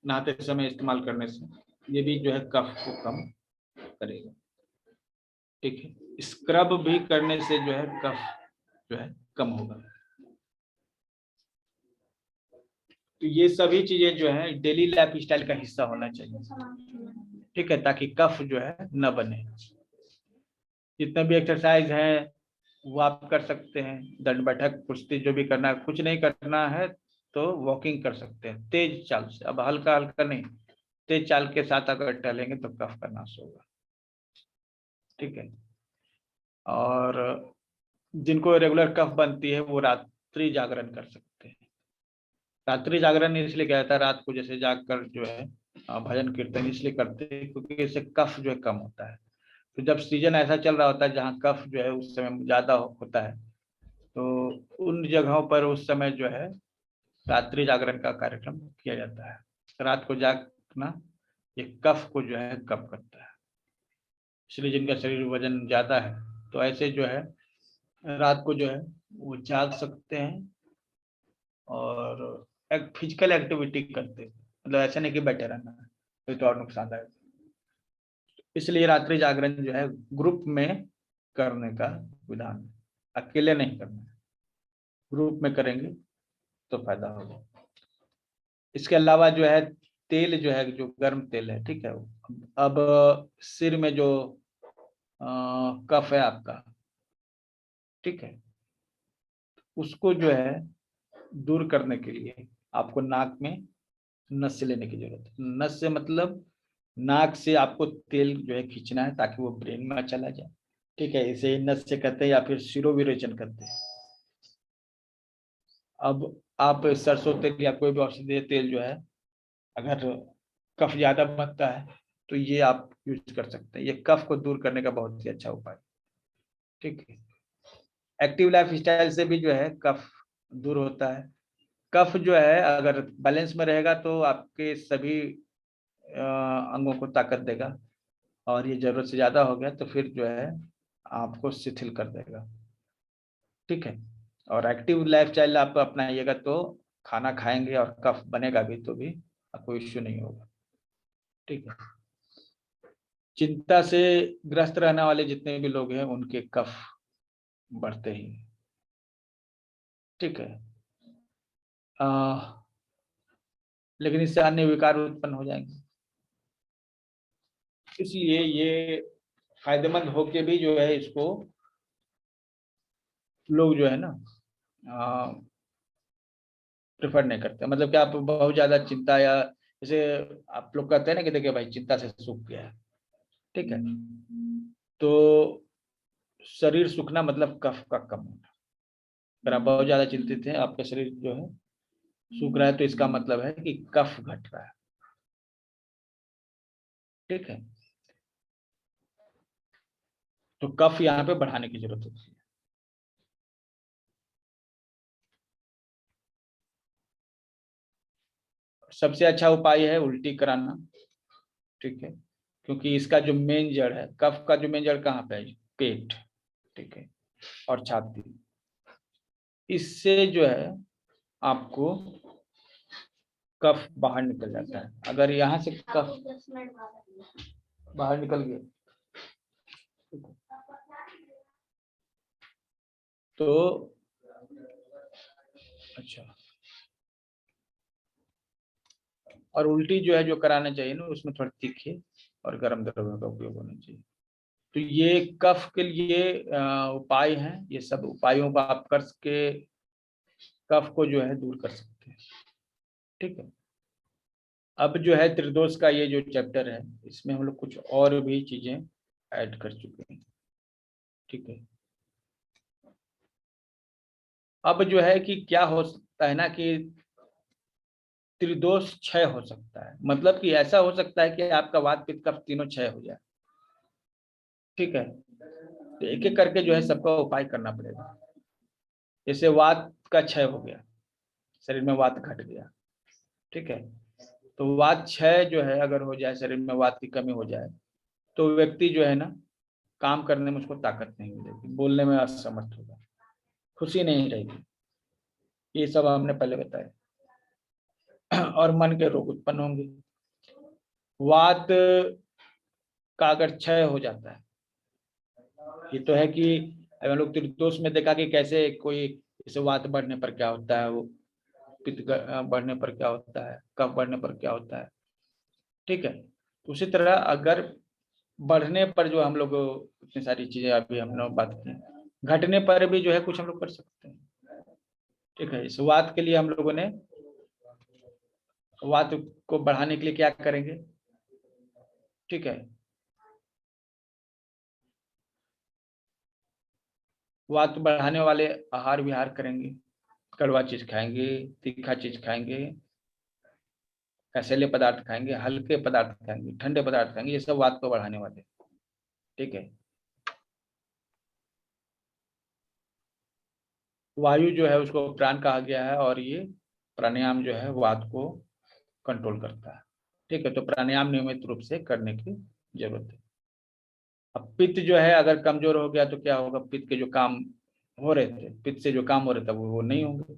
नहाते समय इस्तेमाल करने से ये भी जो है कफ को कम करेगा। ठीक है, स्क्रब भी करने से जो है कफ जो है कम होगा। तो ये सभी चीजें जो है डेली लाइफ स्टाइल का हिस्सा होना चाहिए। ठीक है, ताकि कफ जो है न बने। जितने भी एक्सरसाइज है वो आप कर सकते हैं, दंड बैठक कुश्ती जो भी करना है। कुछ नहीं करना है तो वॉकिंग कर सकते हैं तेज चाल से, अब हल्का हल्का नहीं, तेज चाल के साथ अगर टहलेंगे तो कफ का नाश होगा। ठीक है, और जिनको रेगुलर कफ बनती है वो रात्रि जागरण कर सकते हैं। रात्रि जागरण इसलिए किया जाता है, रात को जैसे जाग कर जो है भजन कीर्तन इसलिए करते हैं क्योंकि इससे कफ जो है कम होता है। तो जब सीजन ऐसा चल रहा होता है जहाँ कफ जो है उस समय ज्यादा होता है, तो उन जगहों पर उस समय जो है रात्रि जागरण का कार्यक्रम किया जाता है। रात को जागना ये कफ को जो है कम करता है। इसलिए जिनका शरीर वजन ज्यादा है तो ऐसे जो है रात को जो है वो जाग सकते हैं और एक फिजिकल एक्टिविटी करते हैं। मतलब ऐसा नहीं कि बैठे रहना है तो और नुकसानदायक। इसलिए रात्रि जागरण जो है ग्रुप में करने का विधान है, अकेले नहीं करना है, ग्रुप में करेंगे तो फायदा होगा। इसके अलावा जो है तेल जो है, जो गर्म तेल है, ठीक है, अब सिर में जो कफ है आपका, ठीक है, उसको जो है दूर करने के लिए आपको नाक में नस से लेने की जरूरत है। नस से मतलब नाक से आपको तेल जो है खींचना है ताकि वो ब्रेन में चला जाए। ठीक है, इसे नस से कहते हैं या फिर शिरोविरेचन कहते हैं। अब आप सरसों तेल या कोई भी औषधीय तेल जो है अगर कफ ज्यादा बनता है तो ये आप यूज कर सकते हैं। ये कफ को दूर करने का बहुत ही अच्छा उपाय। ठीक है, एक्टिव लाइफ स्टाइल से भी जो है कफ दूर होता है। कफ जो है अगर बैलेंस में रहेगा तो आपके सभी अंगों को ताकत देगा, और ये जरूरत से ज्यादा हो गया तो फिर जो है आपको शिथिल कर देगा। ठीक है, और एक्टिव लाइफ स्टाइल आप अपनाइएगा तो खाना खाएंगे और कफ बनेगा भी तो भी कोई इश्यू नहीं होगा। ठीक है, चिंता से ग्रस्त रहने वाले जितने भी लोग हैं उनके कफ बढ़ते ही। ठीक है, लेकिन इससे अन्य विकार उत्पन्न हो जाएंगे। इसलिए ये फायदेमंद होके भी जो है इसको लोग जो है ना प्रेफर नहीं करते। मतलब कि आप बहुत ज्यादा चिंता या जैसे आप लोग कहते हैं ना कि देखिए भाई चिंता से सूख गया है, ठीक है, तो शरीर सूखना मतलब कफ का कम होना। अगर आप बहुत ज्यादा चिंतित हैं, आपका शरीर जो है सूख रहा है तो इसका मतलब है कि कफ घट रहा है। ठीक है, तो कफ यहाँ पे बढ़ाने की जरूरत होती है। सबसे अच्छा उपाय है उल्टी कराना। ठीक है, क्योंकि इसका जो मेन जड़ है, कफ का जो मेन जड़ कहाँ पे है? पेट। ठीक है, और छाती। इससे जो है आपको कफ बाहर निकल जाता है। अगर यहाँ से कफ बाहर निकल गया तो अच्छा, और उल्टी जो है जो कराना चाहिए ना उसमें थोड़ा तीखे और गर्म द्रव्यों का उपयोग होना चाहिए। तो ये कफ के लिए उपाय हैं। ये सब उपायों का आप करके कफ को जो है दूर कर सकते हैं। ठीक है, अब जो है त्रिदोष का ये जो चैप्टर है इसमें हम लोग कुछ और भी चीजें ऐड कर चुके हैं। ठीक है, अब जो है कि क्या हो सकता है ना कि त्रिदोष क्षय हो सकता है। मतलब कि ऐसा हो सकता है कि आपका वात पित्त कफ तीनों क्षय हो जाए। ठीक है, तो एक एक करके जो है सबका उपाय करना पड़ेगा। जैसे वात का क्षय हो गया, शरीर में वात घट गया। ठीक है, तो वात क्षय जो है अगर हो जाए, शरीर में वात की कमी हो जाए, तो व्यक्ति जो है ना काम करने में उसको ताकत नहीं मिलेगी, बोलने में असमर्थ होगा, खुशी नहीं रहेगी, ये सब हमने पहले बताया। और मन के रोग उत्पन्न होंगे। वात का अगर क्षय हो जाता है, ये तो है कि हम लोग त्रिदोष में देखा कि कैसे कोई जैसे वात बढ़ने पर क्या होता है, वो पित्त बढ़ने पर क्या होता है, कफ बढ़ने पर क्या होता है, ठीक है। उसी तरह अगर बढ़ने पर जो हम लोग इतनी सारी चीजें अभी हम लोग बात की, घटने पर भी जो है कुछ हम लोग कर सकते हैं, ठीक है। इस वात के लिए हम लोगों ने वात को बढ़ाने के लिए क्या करेंगे, ठीक है, वात बढ़ाने वाले आहार विहार करेंगे, कड़वा चीज खाएंगे, तीखा चीज खाएंगे, कसैले पदार्थ खाएंगे, हल्के पदार्थ खाएंगे, ठंडे पदार्थ खाएंगे, ये सब वात को बढ़ाने वाले, ठीक है। वायु जो है उसको प्राण कहा गया है और ये प्राणायाम जो है वात को कंट्रोल करता है, ठीक है। तो प्राणायाम नियमित रूप से करने की जरूरत है। अब पित्त जो है अगर कमजोर हो गया तो क्या होगा, पित्त के जो काम हो रहे थे, पित्त से जो काम हो रहे थे वो नहीं होंगे,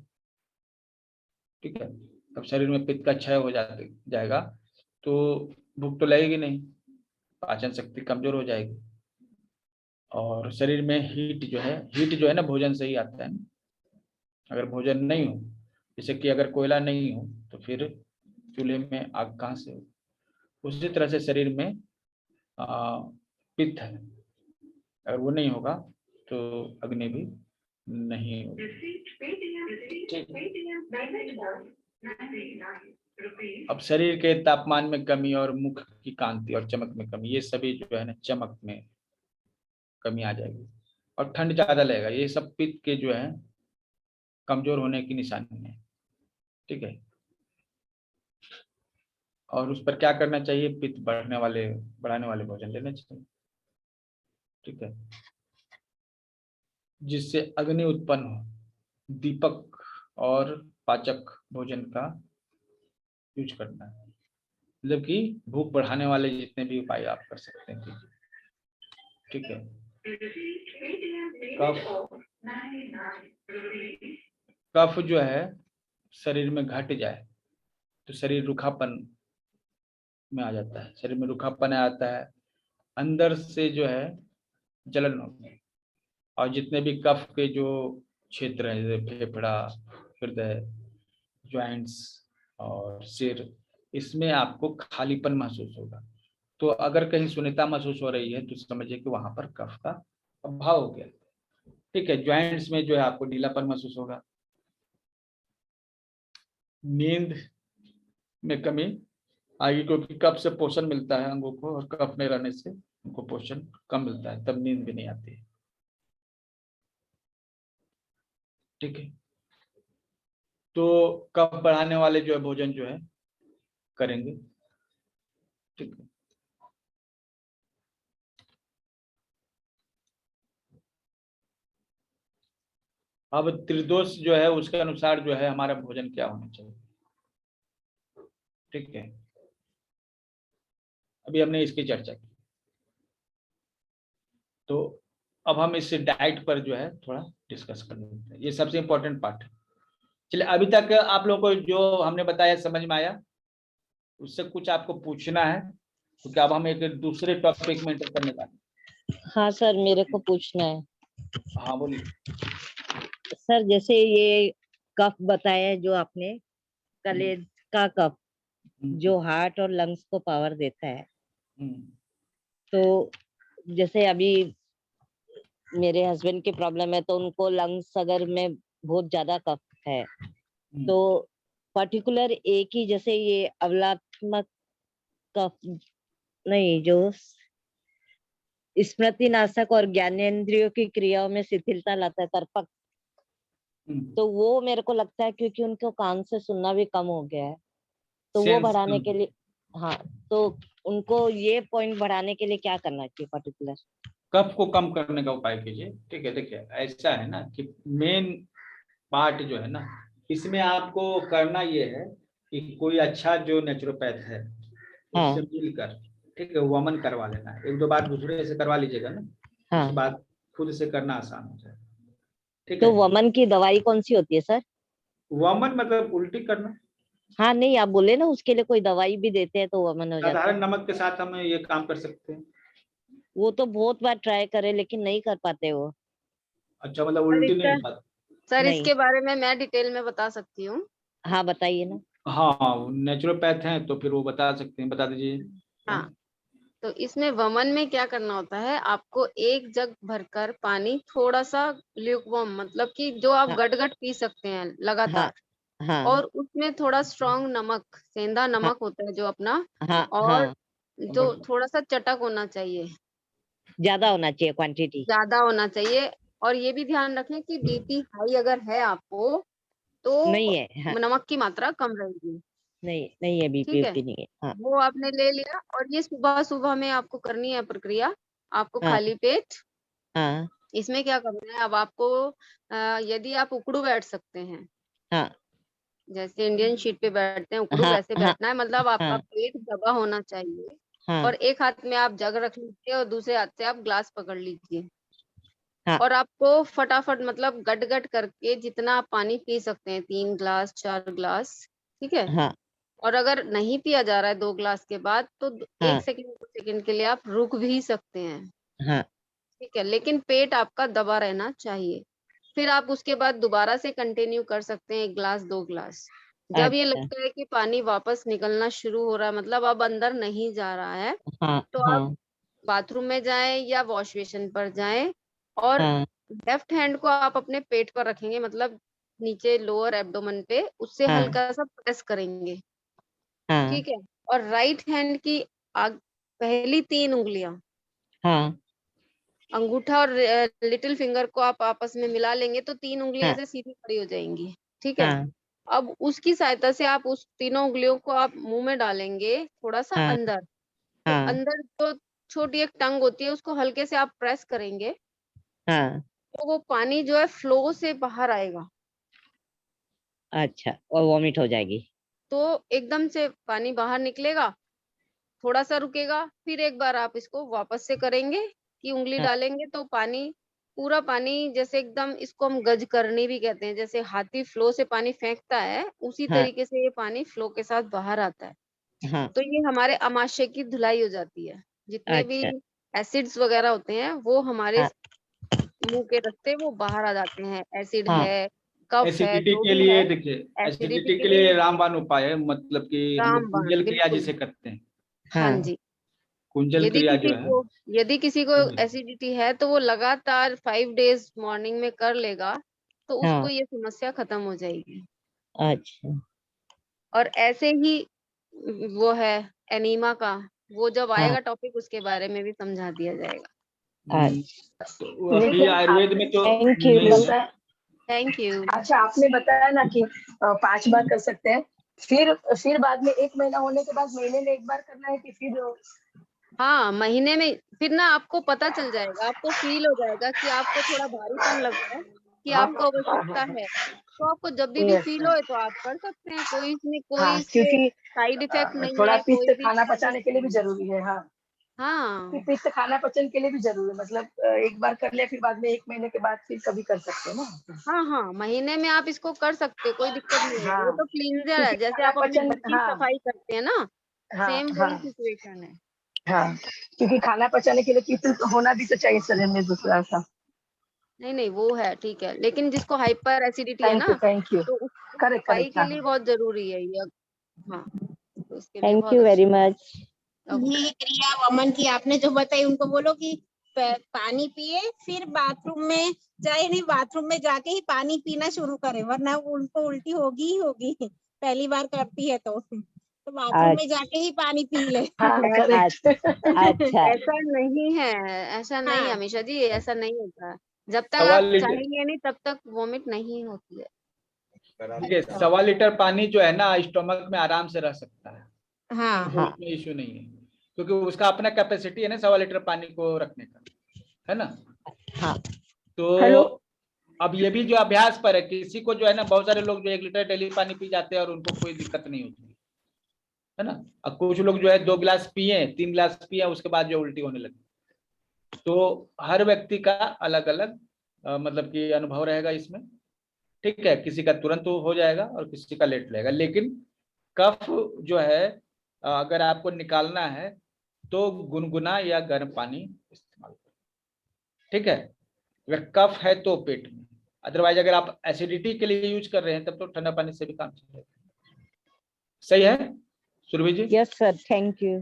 ठीक है। अब शरीर में पित्त का क्षय हो जाएगा तो भूख तो लगेगी नहीं, पाचन शक्ति कमजोर हो जाएगी, और शरीर में हीट जो है ना भोजन से ही आता है ना। अगर भोजन नहीं हो, जैसे कि अगर कोयला नहीं हो तो फिर चूल्हे में आग कहाँ से हो, उसी तरह से शरीर में पित्त है, अगर वो नहीं होगा तो अग्नि भी नहीं होगी, ठीक है। अब शरीर के तापमान में कमी और मुख की कांति और चमक में कमी, ये सभी जो है ना चमक में कमी आ जाएगी, और ठंड ज्यादा लगेगा, ये सब पित्त के जो है कमजोर होने की निशानी है, ठीक है। और उस पर क्या करना चाहिए, पित्त बढ़ाने वाले भोजन लेना चाहिए, ठीक है, जिससे अग्नि उत्पन्न हो, दीपक और पाचक भोजन का यूज करना है, मतलब कि भूख बढ़ाने वाले जितने भी उपाय आप कर सकते हैं कीजिए, ठीक है। कफ जो है शरीर में घट जाए तो शरीर रूखापन में आ जाता है, शरीर में रूखापन आता है, अंदर से जो है जलन होती है, और जितने भी कफ के जो क्षेत्र हैं जैसे फेफड़ा, हृदय, ज्वाइंट्स और सिर, इसमें आपको खालीपन महसूस होगा। तो अगर कहीं शून्यता महसूस हो रही है तो समझिए कि वहां पर कफ का अभाव हो गया, ठीक है। ज्वाइंट्स में जो है आपको ढीलापन महसूस होगा, नींद में कमी आएगी क्योंकि कफ से पोषण मिलता है अंगों को, और कफ में रहने से उनको पोषण कम मिलता है, तब नींद भी नहीं आती है, ठीक है। तो कफ बढ़ाने वाले जो है भोजन जो है करेंगे, ठीक है। अब त्रिदोष जो है उसके अनुसार जो है हमारा भोजन क्या होना चाहिए, ठीक है। अभी हमने इसकी चर्चा की, तो अब हम इस डाइट पर जो है थोड़ा डिस्कस कर लेते हैं, ये सबसे इंपॉर्टेंट पार्ट है। चलिए, अभी तक आप लोगों को जो हमने बताया समझ में आया, उससे कुछ आपको पूछना है क्योंकि अब हम एक दूसरे टॉपिक में एंटर करने वाले। हाँ सर, मेरे को पूछना है। हाँ बोलिए। सर जैसे ये कफ बताया जो आपने, कलेज का कफ जो हार्ट और लंग्स को पावर देता है, तो जैसे अभी मेरे हस्बैंड की प्रॉब्लम है तो उनको लंग्स अगर में बहुत ज्यादा कफ है तो पर्टिकुलर एक ही, जैसे ये अवलात्मक कफ नहीं, जो स्मृति नाशक और ज्ञानेंद्रियों की क्रियाओं में शिथिलता लाता है, तर्पक, तो वो मेरे को लगता है क्योंकि उनको कान से सुनना भी कम हो गया है, तो वो बढ़ाने के लिए, हाँ, तो उनको ये पॉइंट बढ़ाने के लिए क्या करना चाहिए पर्टिकुलर? कफ को कम करने का उपाय कीजिए, ठीक है। देखिए ऐसा है ना कि मेन पार्ट जो है ना, इसमें आपको करना ये है कि कोई अच्छा जो नेचुरोपैथ है उससे मिलकर, ठीक है, वमन करवा लेना है, एक दो बार दूसरे से करवा लीजिएगा ना, हाँ। उसके बाद खुद से करना आसान हो जाएगा। ठीक तो है। वमन की दवाई कौन सी होती है सर? वमन मतलब उल्टी करना। हाँ नहीं, आप बोले ना उसके लिए कोई दवाई भी देते हैं तो वमन हो जाता साधारण है। नमक के साथ हम ये काम कर सकते हैं। वो तो बहुत बार ट्राई करे लेकिन नहीं कर पाते वो। अच्छा, मतलब सर उल्टी नहीं इसका हो पाती। सर नहीं। इसके बारे में मैं डिटेल में बता सकती हूँ। हाँ बताइए ना। हाँ, नेचुरोपैथ हैं तो फिर वो बता सकते हैं, बता दीजिए। हाँ, तो इसमें वमन में क्या करना होता है, आपको एक जग भरकर पानी, थोड़ा सा ल्यूकवार्म, मतलब कि जो आप हाँ गट गट पी सकते हैं हाँ लगातार, हाँ और उसमें थोड़ा स्ट्रॉन्ग नमक, सेंधा हाँ नमक होता है जो अपना, हाँ और हाँ। जो थोड़ा सा चटक होना चाहिए, ज्यादा होना चाहिए क्वांटिटी। ज्यादा होना चाहिए। और ये भी ध्यान रखें कि बीपी हाई अगर है आपको नहीं तो है। हाँ। नमक की मात्रा कम रहेगी। नहीं नहीं है, बीपी ठीक है, उपी नहीं है। हाँ वो आपने ले लिया, और ये सुबह सुबह में आपको करनी है प्रक्रिया, आपको हाँ खाली पेट। हाँ इसमें क्या करना है, अब आपको यदि आप उकड़ू बैठ सकते हैं, हाँ जैसे इंडियन शीट पे बैठते हैं उकड़ू, हाँ वैसे हाँ बैठना है, मतलब आपका हाँ पेट दबा होना चाहिए। हाँ और एक हाथ में आप जग रख लीजिए और दूसरे हाथ से आप ग्लास पकड़ लीजिए, हाँ और आपको फटाफट, मतलब गट गट करके जितना आप पानी पी सकते हैं, 3 ग्लास 4 ग्लास, ठीक है। हाँ और अगर नहीं पिया जा रहा है 2 ग्लास के बाद, तो हाँ 1 सेकंड 2 सेकंड के लिए आप रुक भी सकते हैं, हाँ। ठीक है, लेकिन पेट आपका दबा रहना चाहिए। फिर आप उसके बाद दोबारा से कंटिन्यू कर सकते हैं, 1 ग्लास 2 ग्लास। जब ये अच्छा। लगता है कि पानी वापस निकलना शुरू हो रहा है, मतलब अब अंदर नहीं जा रहा है, हाँ तो आप हाँ बाथरूम में जाएं या वॉश बेसिन पर जाएं, और हाँ लेफ्ट हैंड को आप अपने पेट पर रखेंगे, मतलब नीचे लोअर एब्डोमेन पे, उससे हाँ हल्का सा प्रेस करेंगे, हाँ ठीक है। और राइट हैंड की पहली 3 उंगलियां, हाँ अंगूठा और लिटिल फिंगर को आप आपस में मिला लेंगे, तो 3 उंगलियां हाँ ऐसे सीधी खड़ी हो जाएंगी, ठीक है। हाँ अब उसकी सहायता से आप उस तीनों उंगलियों को आप मुंह में डालेंगे, थोड़ा सा हाँ अंदर, तो हाँ अंदर जो छोटी एक टंग होती है उसको हल्के से आप प्रेस करेंगे, हाँ। तो वो पानी जो है फ्लो से बाहर आएगा। अच्छा, और वॉमिट हो जाएगी। तो एकदम से पानी बाहर निकलेगा, थोड़ा सा रुकेगा, फिर एक बार आप इसको वापस से करेंगे कि उंगली हाँ डालेंगे, तो पानी, पूरा पानी, जैसे एकदम, इसको हम गज करनी भी कहते हैं, जैसे हाथी फ्लो से पानी फेंकता है, उसी हाँ तरीके से ये पानी फ्लो के साथ बाहर आता है। हाँ। तो ये हमारे आमाशय की धुलाई हो जाती है, जितने भी अच्छा। एसिड्स वगैरह होते हैं वो हमारे हाँ मुंह के रास्ते वो बाहर आ जाते हैं, एसिड हाँ है, कफ है, एसिडिटी जो के भी है, लिए देखिए, एसिडिटी एसिडिटी के के लिए लिए रामबाण उपाय है, मतलब कि हम लोग रामबाण, कुंजल क्रिया बिल्कुल। जिसे करते हैं। हाँ हाँ जी। कुंजल यदि क्रिया किसी जो है। को यदि किसी को जी। एसिडिटी है, तो वो लगातार 5 डेज मॉर्निंग में कर लेगा, तो उसको हाँ। ये समस्या खत्म हो जाएगी। अच्छा। और ऐसे ही वो है एनीमा का, वो जब हाँ। आएगा टॉपिक उसके बारे में भी समझा दिया जाएगा। हम्म, अच्छा। तो ठीक अभी है, आयुर्वेद में तो थैंक यू। नहीं है। बता। Thank you. अच्छा, आपने बताया ना कि 5 बार कर सकते हैं, फिर बाद में 1 महीना होने के बाद महीने में 1 बार करना है कि फिर? हाँ, महीने में फिर ना आपको पता चल जाएगा, आपको फील हो जाएगा कि आपको थोड़ा भारीपन लग रहा है, कि हाँ आपको हाँ आवश्यकता हाँ। है, तो आपको जब भी यस। फील होए तो आप कर सकते हैं, कोई इसमें कोई हाँ, इसके क्योंकि साइड इफेक्ट नहीं थोड़ा है, कोई पित्त भी खाना इसका कुछ पचाने के लिए भी नहीं है। जरूरी है। हाँ, कि हाँ पित्त खाना पचन के लिए भी जरूरी है, मतलब 1 बार कर लिया, फिर बाद में 1 महीने के बाद फिर कभी कर सकते हैं ना। हाँ हाँ, महीने में आप इसको कर सकते हो, कोई दिक्कत नहीं है, वो हाँ, तो क्लींजर है, क्योंकि जैसे खाना आप अपने पचन, घर की हाँ सफाई करते हैं ना, हाँ सेम हाँ वही सिचुएशन है। हाँ, क्योंकि खाना पचाने के लिए पित्त होना भी तो चाहिए शरीर में दूसरा सा। नहीं नहीं, वो है ठीक है, लेकिन जिसको हाइपर एसिडिटी है थैंक ना, यू, थैंक यू। तो उसकी करेक्ट सफाई करेक्ट। के हाँ लिए बहुत जरूरी है ये। हाँ, तो इसके लिए थैंक बहुत यू अच्छा। Very much. ये क्रिया वमन की आपने जो बताई, उनको बोलो कि पानी पिए, फिर बाथरूम में जाए, नहीं बाथरूम में जाके ही पानी पीना शुरू करे, वरना उनको उल्टी होगी ही होगी, पहली बार करती है तो बाथरूम में जाके ही पानी पी ले। हाँ, करेक्ट। अच्छा। ऐसा नहीं है, ऐसा नहीं हाँ, अमीषा जी, ऐसा नहीं होता है। जब तक सवा आप लीटर चाहेंगे नहीं तब तक वॉमिट नहीं होती है। देखिए, 1.25 लीटर पानी जो है ना, स्टोमक में आराम से रह सकता है, हाँ, कोई हाँ उसमें इश्यू नहीं है, क्योंकि उसका अपना कैपेसिटी है ना 1.25 लीटर पानी को रखने का, है ना। हाँ। हेलो। तो अब ये भी जो अभ्यास पर है, किसी को जो है ना, बहुत सारे लोग जो 1 लीटर डेली पानी पी जाते हैं और उनको कोई दिक्कत नहीं होती है ना। अब कुछ लोग जो है 2 गिलास पिए, 3 गिलास पिए, उसके बाद जो उल्टी होने लगी, तो हर व्यक्ति का अलग अलग मतलब कि अनुभव रहेगा इसमें, ठीक है। किसी का तुरंत हो जाएगा और किसी का लेट लगेगा, लेकिन कफ जो है अगर आपको निकालना है तो गुनगुना या गर्म पानी इस्तेमाल करें, ठीक है। अगर कफ है तो पेट में, अदरवाइज अगर आप एसिडिटी के लिए यूज कर रहे हैं तब तो ठंडा पानी से भी काम चलेगा। सही है Surabhi ji? Yes sir, thank you.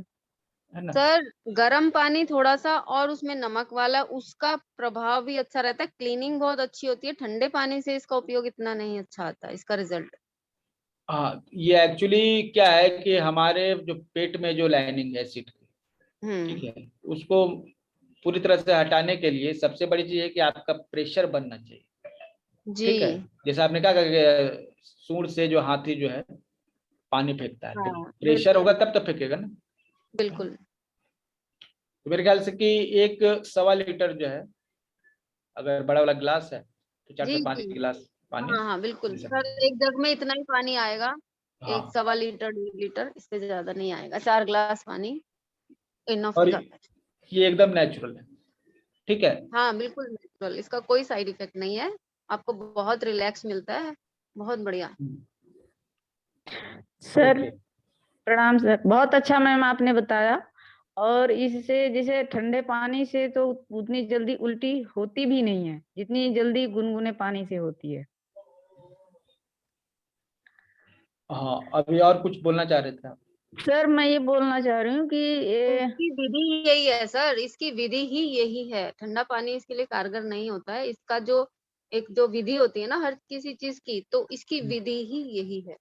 है ना? सर गर्म पानी थोड़ा सा और उसमें नमक वाला, उसका प्रभाव भी अच्छा रहता है, क्लीनिंग बहुत अच्छी होती है। ठंडे पानी से इसका उपयोग इतना नहीं अच्छा आता है, इसका रिजल्ट। हाँ, ये एक्चुअली क्या है कि हमारे जो पेट में जो लाइनिंग है एसिड की, ठीक है, उसको पूरी तरह से हटाने के लिए सबसे बड़ी चीज है कि आपका प्रेशर बनना चाहिए, जी। ठीक है। जैसे आपने कहा कि सूंड से जो हाथी जो है पानी फेंकता है, तो हाँ, प्रेशर होगा तब तो फेंकेगा ना। बिल्कुल। तो मेरे ख्याल से कि 1.25 लीटर जो है, अगर बड़ा वाला गिलास है तो 4 जी से 5 जी। गिलास पानी हाँ बिल्कुल ले सकते सर, एक जग में इतना ही पानी आएगा। हैं। हाँ, 1 1/4 लीटर 1 लीटर, इससे ज्यादा नहीं आएगा। 4 ग्लास पानी इनफ हो और जाता है। ये एकदम नेचुरल है, ठीक है। हाँ बिल्कुल नेचुरल, इसका कोई साइड इफेक्ट नहीं है। आपको बहुत रिलैक्स मिलता है, बहुत बढ़िया। Sir okay. प्रणाम सर, बहुत अच्छा मैम आपने बताया। और इससे जैसे ठंडे पानी से तो उतनी जल्दी उल्टी होती भी नहीं है जितनी जल्दी गुनगुने पानी से होती है। हाँ, अभी और कुछ बोलना चाह रहे थे आप? सर मैं ये बोलना चाह रही हूँ कि ये इसकी विधि यही है सर, इसकी विधि ही यही है। ठंडा पानी इसके लिए कारगर नहीं होता है। इसका जो एक जो विधि होती है ना हर किसी चीज की, तो इसकी विधि ही यही है।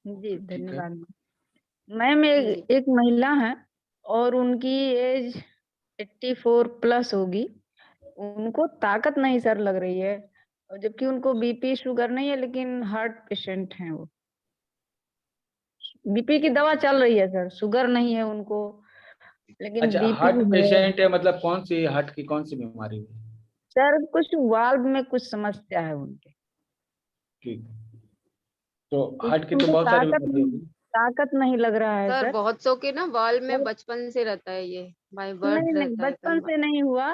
जी ठीक है। धन्यवाद मैम। जी एक महिला है और उनकी एज 84 प्लस होगी। उनको ताकत नहीं सर लग रही है, और जबकि उनको बीपी शुगर नहीं है, लेकिन हार्ट पेशेंट हैं वो। बीपी की दवा चल रही है सर, शुगर नहीं है उनको, लेकिन अच्छा, बीपी हार्ट है। पेशेंट है, मतलब कौन सी हार्ट की कौन सी बीमारी है? सर कुछ वाल्व में कुछ समस्या है उनके, ठीक, तो तो हार्ट की तो उनको बहुत सारी बीमारी होगी। ताकत नहीं लग रहा है सर, सर। बहुत सौ के ना वाल में और बचपन से रहता है, ये बाय नहीं बर्थ नहीं, रहता है कई बचपन बार। से नहीं हुआ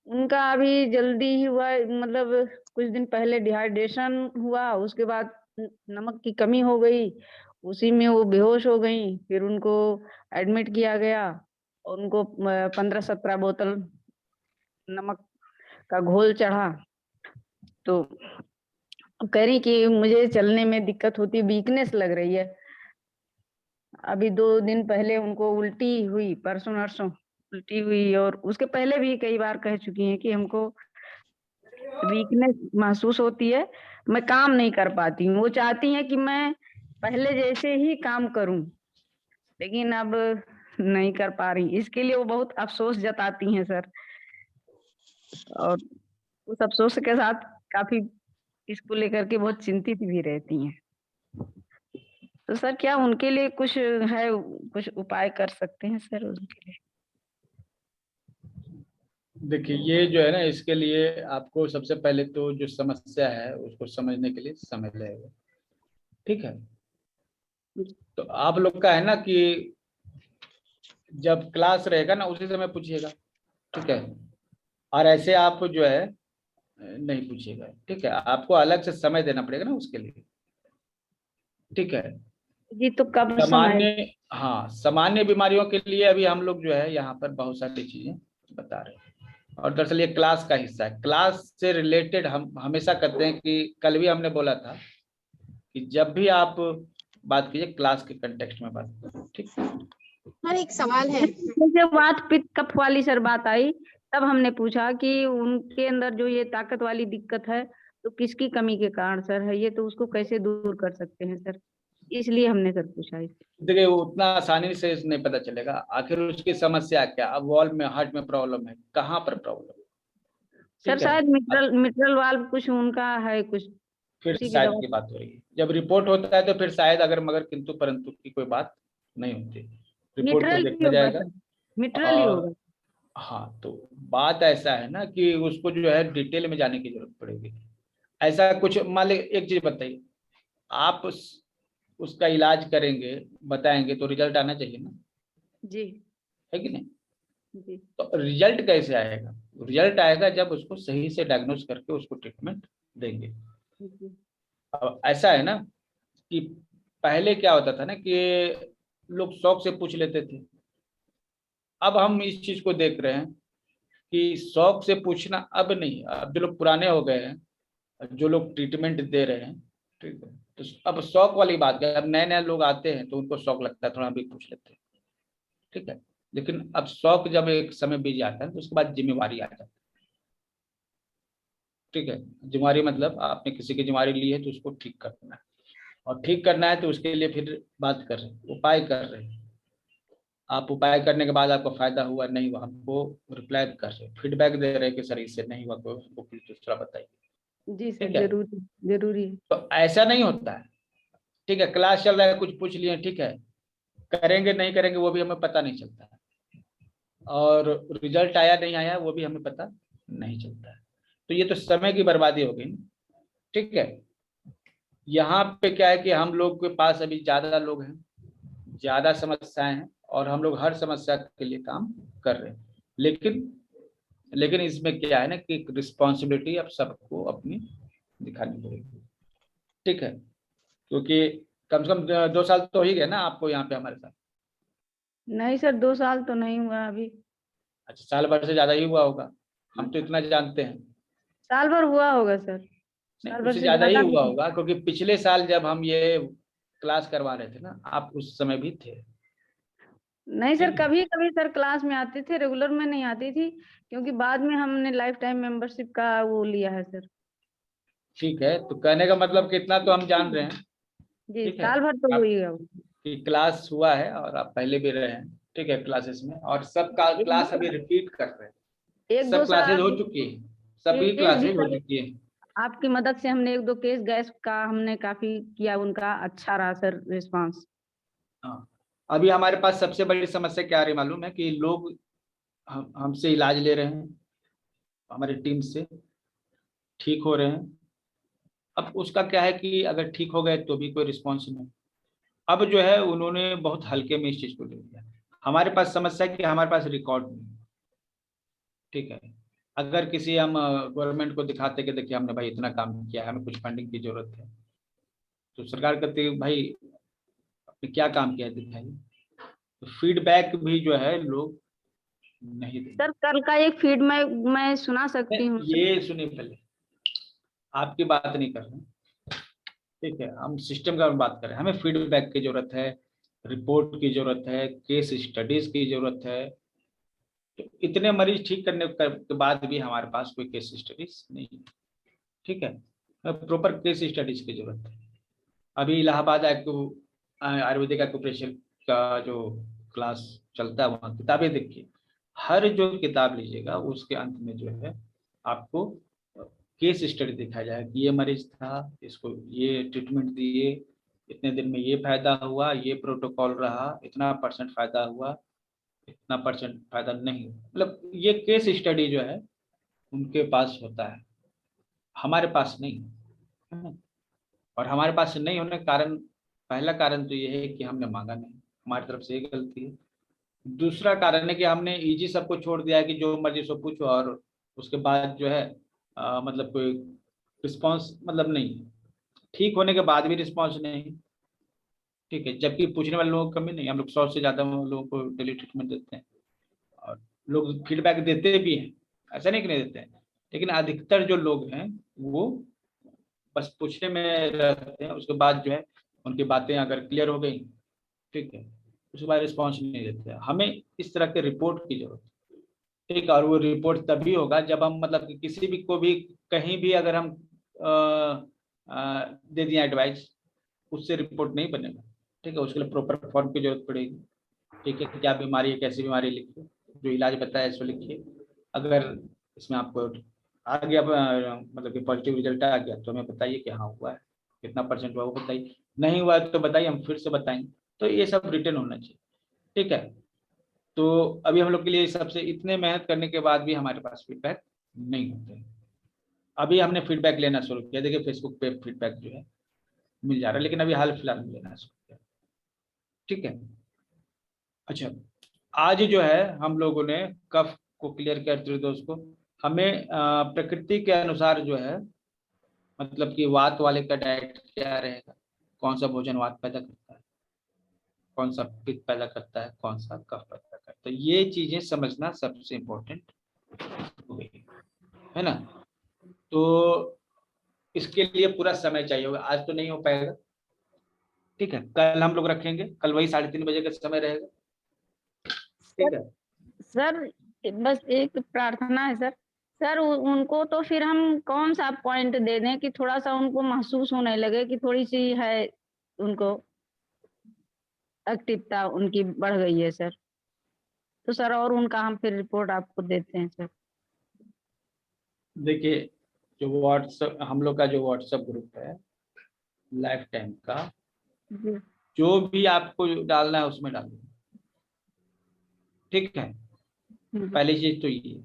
उनका, अभी जल्दी ही हुआ। मतलब कुछ दिन पहले डिहाइड्रेशन हुआ, उसके बाद नमक की कमी हो गई, उसी में वो बेहोश हो गई। फिर उनको एडमिट किया गया और उनको 15-17 बोतल नमक का घोल चढ़ा। तो कह रही कि मुझे चलने में दिक्कत होती, वीकनेस लग रही है। अभी 2 दिन पहले उनको उल्टी हुई, परसों नरसों उल्टी हुई, और उसके पहले भी कई बार कह चुकी हैं कि हमको वीकनेस महसूस होती है, मैं काम नहीं कर पाती हूँ। वो चाहती हैं कि मैं पहले जैसे ही काम करूं, लेकिन अब नहीं कर पा रही। इसके लिए वो बहुत अफसोस जताती हैं सर, और उस अफसोस के साथ काफी इसको लेकर के बहुत चिंतित भी रहती हैं। तो सर क्या उनके लिए कुछ है, कुछ उपाय कर सकते हैं सर उनके लिए? देखिए, ये जो है ना, इसके लिए आपको सबसे पहले तो जो समस्या है उसको समझने के लिए समय लगेगा, ठीक है। तो आप लोग का है ना कि जब क्लास रहेगा ना उसी समय पूछिएगा, ठीक है। और ऐसे आप जो है नहीं पूछिएगा, ठीक है। आपको अलग से समय देना पड़ेगा ना उसके लिए, ठीक है। जी तो कब समय? सामान्य, हाँ, सामान्य बीमारियों के लिए अभी हम लोग जो है यहाँ पर बहुत सारी चीजें बता रहे हैं, और दरअसल ये क्लास का हिस्सा है। क्लास से रिलेटेड हम हमेशा कहते हैं कि कल भी हमने बोला था कि जब भी आप बात कीजिए क्लास के कंटेक्स्ट में बात करें, ठीक है। और एक सवाल है। जैसे बात पित्त कफ वाली सर बात आई, तब हमने पूछा कि उनके अंदर जो ये ताकत वाली दिक्कत है तो किसकी कमी के कारण सर है ये, तो उसको कैसे दूर कर सकते हैं सर, इसलिए हमने सर पूछा। देखिए, वो उतना आसानी से नहीं पता चलेगा आखिर उसकी समस्या क्या। अब वॉल्व में हार्ट में प्रॉब्लम है, कहाँ पर प्रॉब्लम, सर ठीक है। शायद अब मिट्रल वाल्व कुछ उनका है, कुछ फिर उसी की शायद दवा। की बात हो रही है, जब रिपोर्ट होता है तो फिर शायद अगर मगर किंतु परंतु की कोई बात नहीं होती, रिपोर्ट को मिट्रल ही देखा होगा जाएगा। सर, मिट्रल ही और होगा। हाँ, तो बात ऐसा है ना कि उसको जो है डिटेल में जाने की जरूरत पड़ेगी। ऐसा कुछ मान ली, एक चीज बताइए, आप उसका इलाज करेंगे, बताएंगे तो रिजल्ट आना चाहिए ना, जी है कि नहीं? जी तो रिजल्ट कैसे आएगा? रिजल्ट आएगा जब उसको सही से डायग्नोस करके उसको ट्रीटमेंट देंगे। जी अब ऐसा है ना कि पहले क्या होता था ना कि लोग शौक से पूछ लेते थे। अब हम इस चीज को देख रहे हैं कि शौक से पूछना अब नहीं, अब जो लोग पुराने हो गए हैं, जो लोग ट्रीटमेंट दे रहे हैं, ठीक है, तो अब शौक वाली बात है। अब नए नए लोग आते हैं तो उनको शौक लगता है, थोड़ा भी पूछ लेते हैं, ठीक है। लेकिन अब शौक जब एक समय बीत जाता है तो उसके बाद जिम्मेवारी आ जाती है, ठीक है। जिम्मेवारी मतलब आपने किसी की जिम्मेवारी ली है तो उसको ठीक करना है, और ठीक करना है तो उसके लिए फिर बात कर रहे हैं, उपाय कर रहे हैं। आप उपाय करने के बाद आपको फायदा हुआ नहीं हुआ, हमको रिप्लाई कर रहे, फीडबैक दे रहे कि सर इससे नहीं हुआ तो हमको कुछ दूसरा बताइए, जी सर, ठीक है। जरूरी जरूरी है। तो ऐसा नहीं होता है, ठीक है। क्लास चल रहा है, कुछ पूछ लिए, ठीक है, करेंगे नहीं करेंगे वो भी हमें पता नहीं चलता है, और रिजल्ट आया नहीं आया वो भी हमें पता नहीं चलता है। तो ये तो समय की बर्बादी हो गई, ठीक है। यहाँ पे क्या है कि हम लोग के पास अभी ज्यादा लोग हैं, ज्यादा समस्याएं हैं, और हम लोग हर समस्या के लिए काम कर रहे हैं। लेकिन इसमें क्या है ना कि रिस्पॉन्सिबिलिटी अब सबको अपनी दिखानी पड़ेगी, ठीक है। क्योंकि कम से कम 2 साल तो हो ही गए ना आपको यहाँ पे हमारे साथ। नहीं सर, 2 साल तो नहीं हुआ अभी। अच्छा, साल भर से ज्यादा ही हुआ होगा, हम तो इतना जानते हैं। साल भर हुआ होगा सर, नहीं, साल भर उससे से ज्यादा ही ज्यादा हुआ नहीं। होगा, क्योंकि पिछले साल जब हम ये क्लास करवा रहे थे ना, आप उस समय भी थे। नहीं सर, ठीक है, कभी कभी सर क्लास में आते थे, रेगुलर में नहीं आती थी, क्योंकि बाद में हमने लाइफ टाइम मेंबरशिप का वो लिया है सर। ठीक है, तो कहने का मतलब कि इतना तो हम जान रहे हैं, जी, ठीक है। साल भर तो आप हुई है। की क्लास हुआ है और आप पहले भी रहे हैं, ठीक है, क्लासेस में, और सब का एक क्लास दो अभी रिपीट कर रहे हैं। एक दो सब क्लासेस हो साल चुकी है, सभी केस भी क्लासेस हो सर, चुकी है। आपकी मदद से हमने 1-2 केस गैस का हमने काफी किया, उनका अच्छा रहा सर रिस्पांस। हाँ, अभी हमारे पास सबसे बड़ी समस्या क्या आ रही मालूम है? कि लोग हमसे इलाज ले रहे हैं, हमारी टीम से ठीक हो रहे हैं। अब उसका क्या है कि अगर ठीक हो गए तो भी कोई रिस्पॉन्स नहीं। अब जो है उन्होंने बहुत हल्के में इस चीज को ले लिया। हमारे पास समस्या है कि हमारे पास रिकॉर्ड नहीं है, ठीक है। अगर किसी हम गवर्नमेंट को दिखाते कि देखिए हमने भाई इतना काम किया है, हमें कुछ फंडिंग की जरूरत है, तो सरकार कहती है भाई आपने क्या काम किया है दिखाइए। तो फीडबैक भी जो है लोग नहीं देंगे। सर कल का एक फीड मैं सुना सकती हूँ सर? ये सुनिए, पहले आपकी बात नहीं कर रहे हैं, ठीक है, हम सिस्टम का बात कर रहे हैं। हमें फीडबैक की जरूरत है, रिपोर्ट की जरूरत है, केस स्टडीज की जरूरत है। तो इतने मरीज ठीक करने के बाद भी हमारे पास कोई केस स्टडीज नहीं है, ठीक है। प्रॉपर केस स्टडीज की जरूरत है। अभी इलाहाबाद आयुर्वेदिक एक्यूप्रेशर का जो क्लास चलता है, वहाँ किताबें देखिए, हर जो किताब लीजिएगा उसके अंत में जो है आपको केस स्टडी दिखाया जाएगा कि ये मरीज था, इसको ये ट्रीटमेंट दिए, इतने दिन में ये फायदा हुआ, ये प्रोटोकॉल रहा, इतना % फायदा हुआ, इतना % फायदा नहीं हुआ। मतलब ये केस स्टडी जो है उनके पास होता है, हमारे पास नहीं है ना? और हमारे पास नहीं होने का कारण, पहला कारण तो ये है कि हमने मांगा नहीं, हमारी तरफ से ये गलती है। दूसरा कारण है कि हमने इजी सबको छोड़ दिया है कि जो मर्जी सो पूछो, और उसके बाद जो है मतलब कोई रिस्पांस मतलब नहीं है। ठीक होने के बाद भी रिस्पांस नहीं, ठीक है। जबकि पूछने वाले लोगों की कमी नहीं, हम लोग 100 से ज्यादा लोगों को डेली ट्रीटमेंट देते हैं, और लोग फीडबैक देते भी हैं, ऐसा नहीं कि नहीं देते हैं। लेकिन अधिकतर जो लोग हैं वो बस पूछने में रहते हैं, उसके बाद जो है उनकी बातें अगर क्लियर हो गई, ठीक है, उसके बाद रिस्पॉन्स नहीं देते। हमें इस तरह के रिपोर्ट की जरूरत है, ठीक है। और वो रिपोर्ट तभी होगा जब हम मतलब कि किसी भी को भी कहीं भी अगर हम दे दिए एडवाइस, उससे रिपोर्ट नहीं बनेगा, ठीक है। उसके लिए प्रॉपर फॉर्म की जरूरत पड़ेगी, ठीक है, कि क्या बीमारी है, कैसी बीमारी लिखिए, जो इलाज बताया इसको लिखिए। अगर इसमें आपको आ गया मतलब कि पॉजिटिव रिजल्ट आ गया तो हमें बताइए कि हाँ हुआ है, कितना % हुआ वो बताइए, नहीं हुआ है तो बताइए, हम फिर से बताएंगे। तो ये सब रिटर्न होना चाहिए, ठीक है। तो अभी हम लोग के लिए सबसे इतने मेहनत करने के बाद भी हमारे पास फीडबैक नहीं होते हैं। अभी हमने फीडबैक लेना शुरू किया, देखिए फेसबुक पे फीडबैक जो है मिल जा रहा है, लेकिन अभी हाल फिलहाल में लेना शुरू किया, ठीक है। अच्छा, आज जो है हम लोगों ने कफ को क्लियर किया, त्रिदोष को। हमें प्रकृति के अनुसार जो है, मतलब कि वात वाले का डाइट क्या रहेगा, कौन सा भोजन वात पैदा करता है, कौन सा पित्त पैदा करता है, कौन सा कफ पैदा करता है, तो ये चीजें समझना सबसे इम्पोर्टेंट हो गई है ना। तो इसके लिए पूरा समय चाहिए होगा, आज तो नहीं हो पाएगा, ठीक है। कल हम लोग रखेंगे, कल वही 3:30 बजे का समय रहेगा, ठीक है। सर बस एक प्रार्थना है सर। सर उनको तो फिर हम कौन सा पॉइंट दे दें कि थोड़ा सा उनको महसूस होने लगे कि थोड़ी सी है उनको एक्टिवता उनकी बढ़ गई है सर। तो सर और उनका हम फिर रिपोर्ट आपको देते हैं सर। देखिए, जो व्हाट्सएप हम लोग का जो व्हाट्सएप ग्रुप है लाइफ टाइम का, जी। जो भी आपको डालना है उसमें डालिए, ठीक है। पहली चीज तो ये है,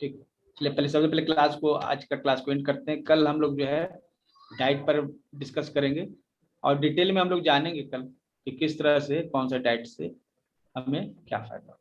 ठीक। चलिए पहले सबसे पहले क्लास को, आज का क्लास को एंड करते हैं। कल हम लोग जो है डाइट पर डिस्कस करेंगे और डिटेल में हम लोग जानेंगे कल कि किस तरह से, कौन सा डाइट से हमें क्या फायदा।